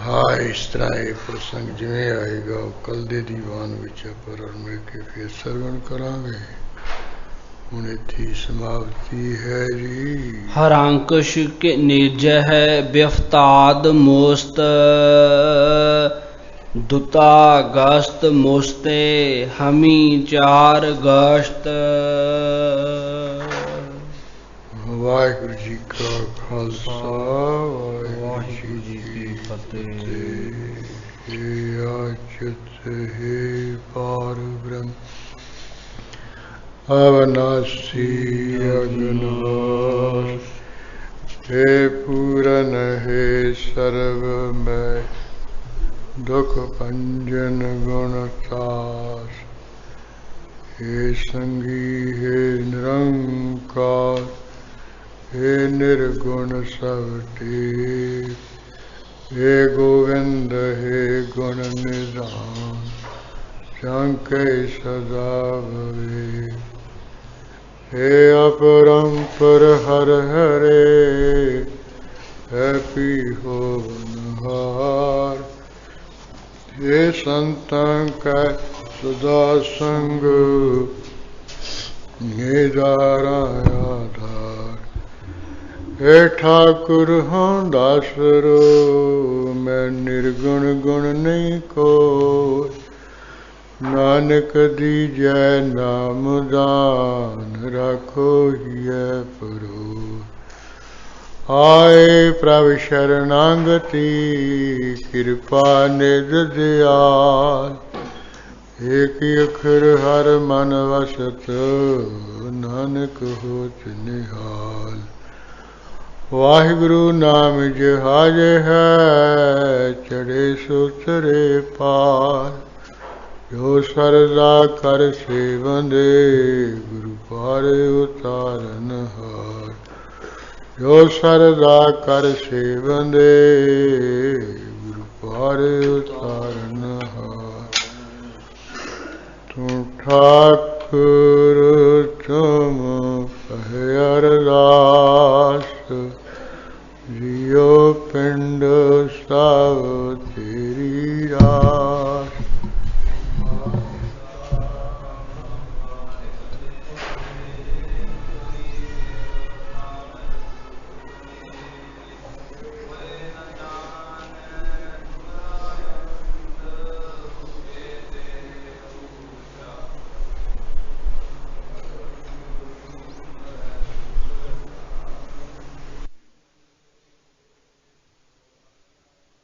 ਹਾਂ, ਇਸ ਤਰ੍ਹਾਂ ਇਹ ਪ੍ਰਸੰਗ ਜਿਵੇਂ ਆਏਗਾ ਉਹ ਕੱਲ੍ਹ ਦੇ ਦੀਵਾਨ ਵਿੱਚ ਆਪਾਂ ਰਲ ਮਿਲ ਕੇ ਫਿਰ ਸਰਵਣ ਕਰਾਂਗੇ। ਹੁਣ ਇੱਥੇ ਸਮਾਪਤੀ ਹੈ ਜੀ। ਹਰਾਂਕਸ਼ ਕੇ ਨਿਰਜੈ ਹੈ ਬਿਫਤਾਦ ਮੋਸਤ ਦੁਤਾ ਗਸਤ ਮੋਸਤੇ ਹਮੀ ਚਾਰ ਗਸ਼ਤ। ਵਾਹਿਗੁਰੂ ਜੀ ਕਾ ਖਾਲਸਾ, ਵਾਹਿਗੁਰੂ ਜੀ ਕੀ ਫਤਿਹ। ਹੇ ਆਚਤ ਹੈ ਪਾਰ ਬ੍ਰਹਮ ਅਵਨਾਸੀ ਅਗਨਾਸ, हे पूरन हे सर्व मैं दुख भंजन गुण सास, हे संगी हे निरंकार, हे निर्गुण सब टेक, हे गोविंद हे गुण निधान, शंके सदा भवे, हे अपरंपर हर हरे, है पी हो नहार, हे संतन का सदा संग, हे दारा आधार, हे ठाकुर हाँ दासरो, मैं निर्गुण गुण नहीं को, नानक दीजै नाम दान, राखो हिय परो, आए प्रभ शरणागति, कृपा निध दयाल, एक अखर हर मन वसत, नानक होत निहाल। वाहिगुरु नाम जहाज है, चढ़े सो चढ़े पार, जो सरदा कर सेवंदे, गुरु पार उतारन हार, जो सरदा कर सेवंदे, गुरु पार उतारन हार। तू ठाकुर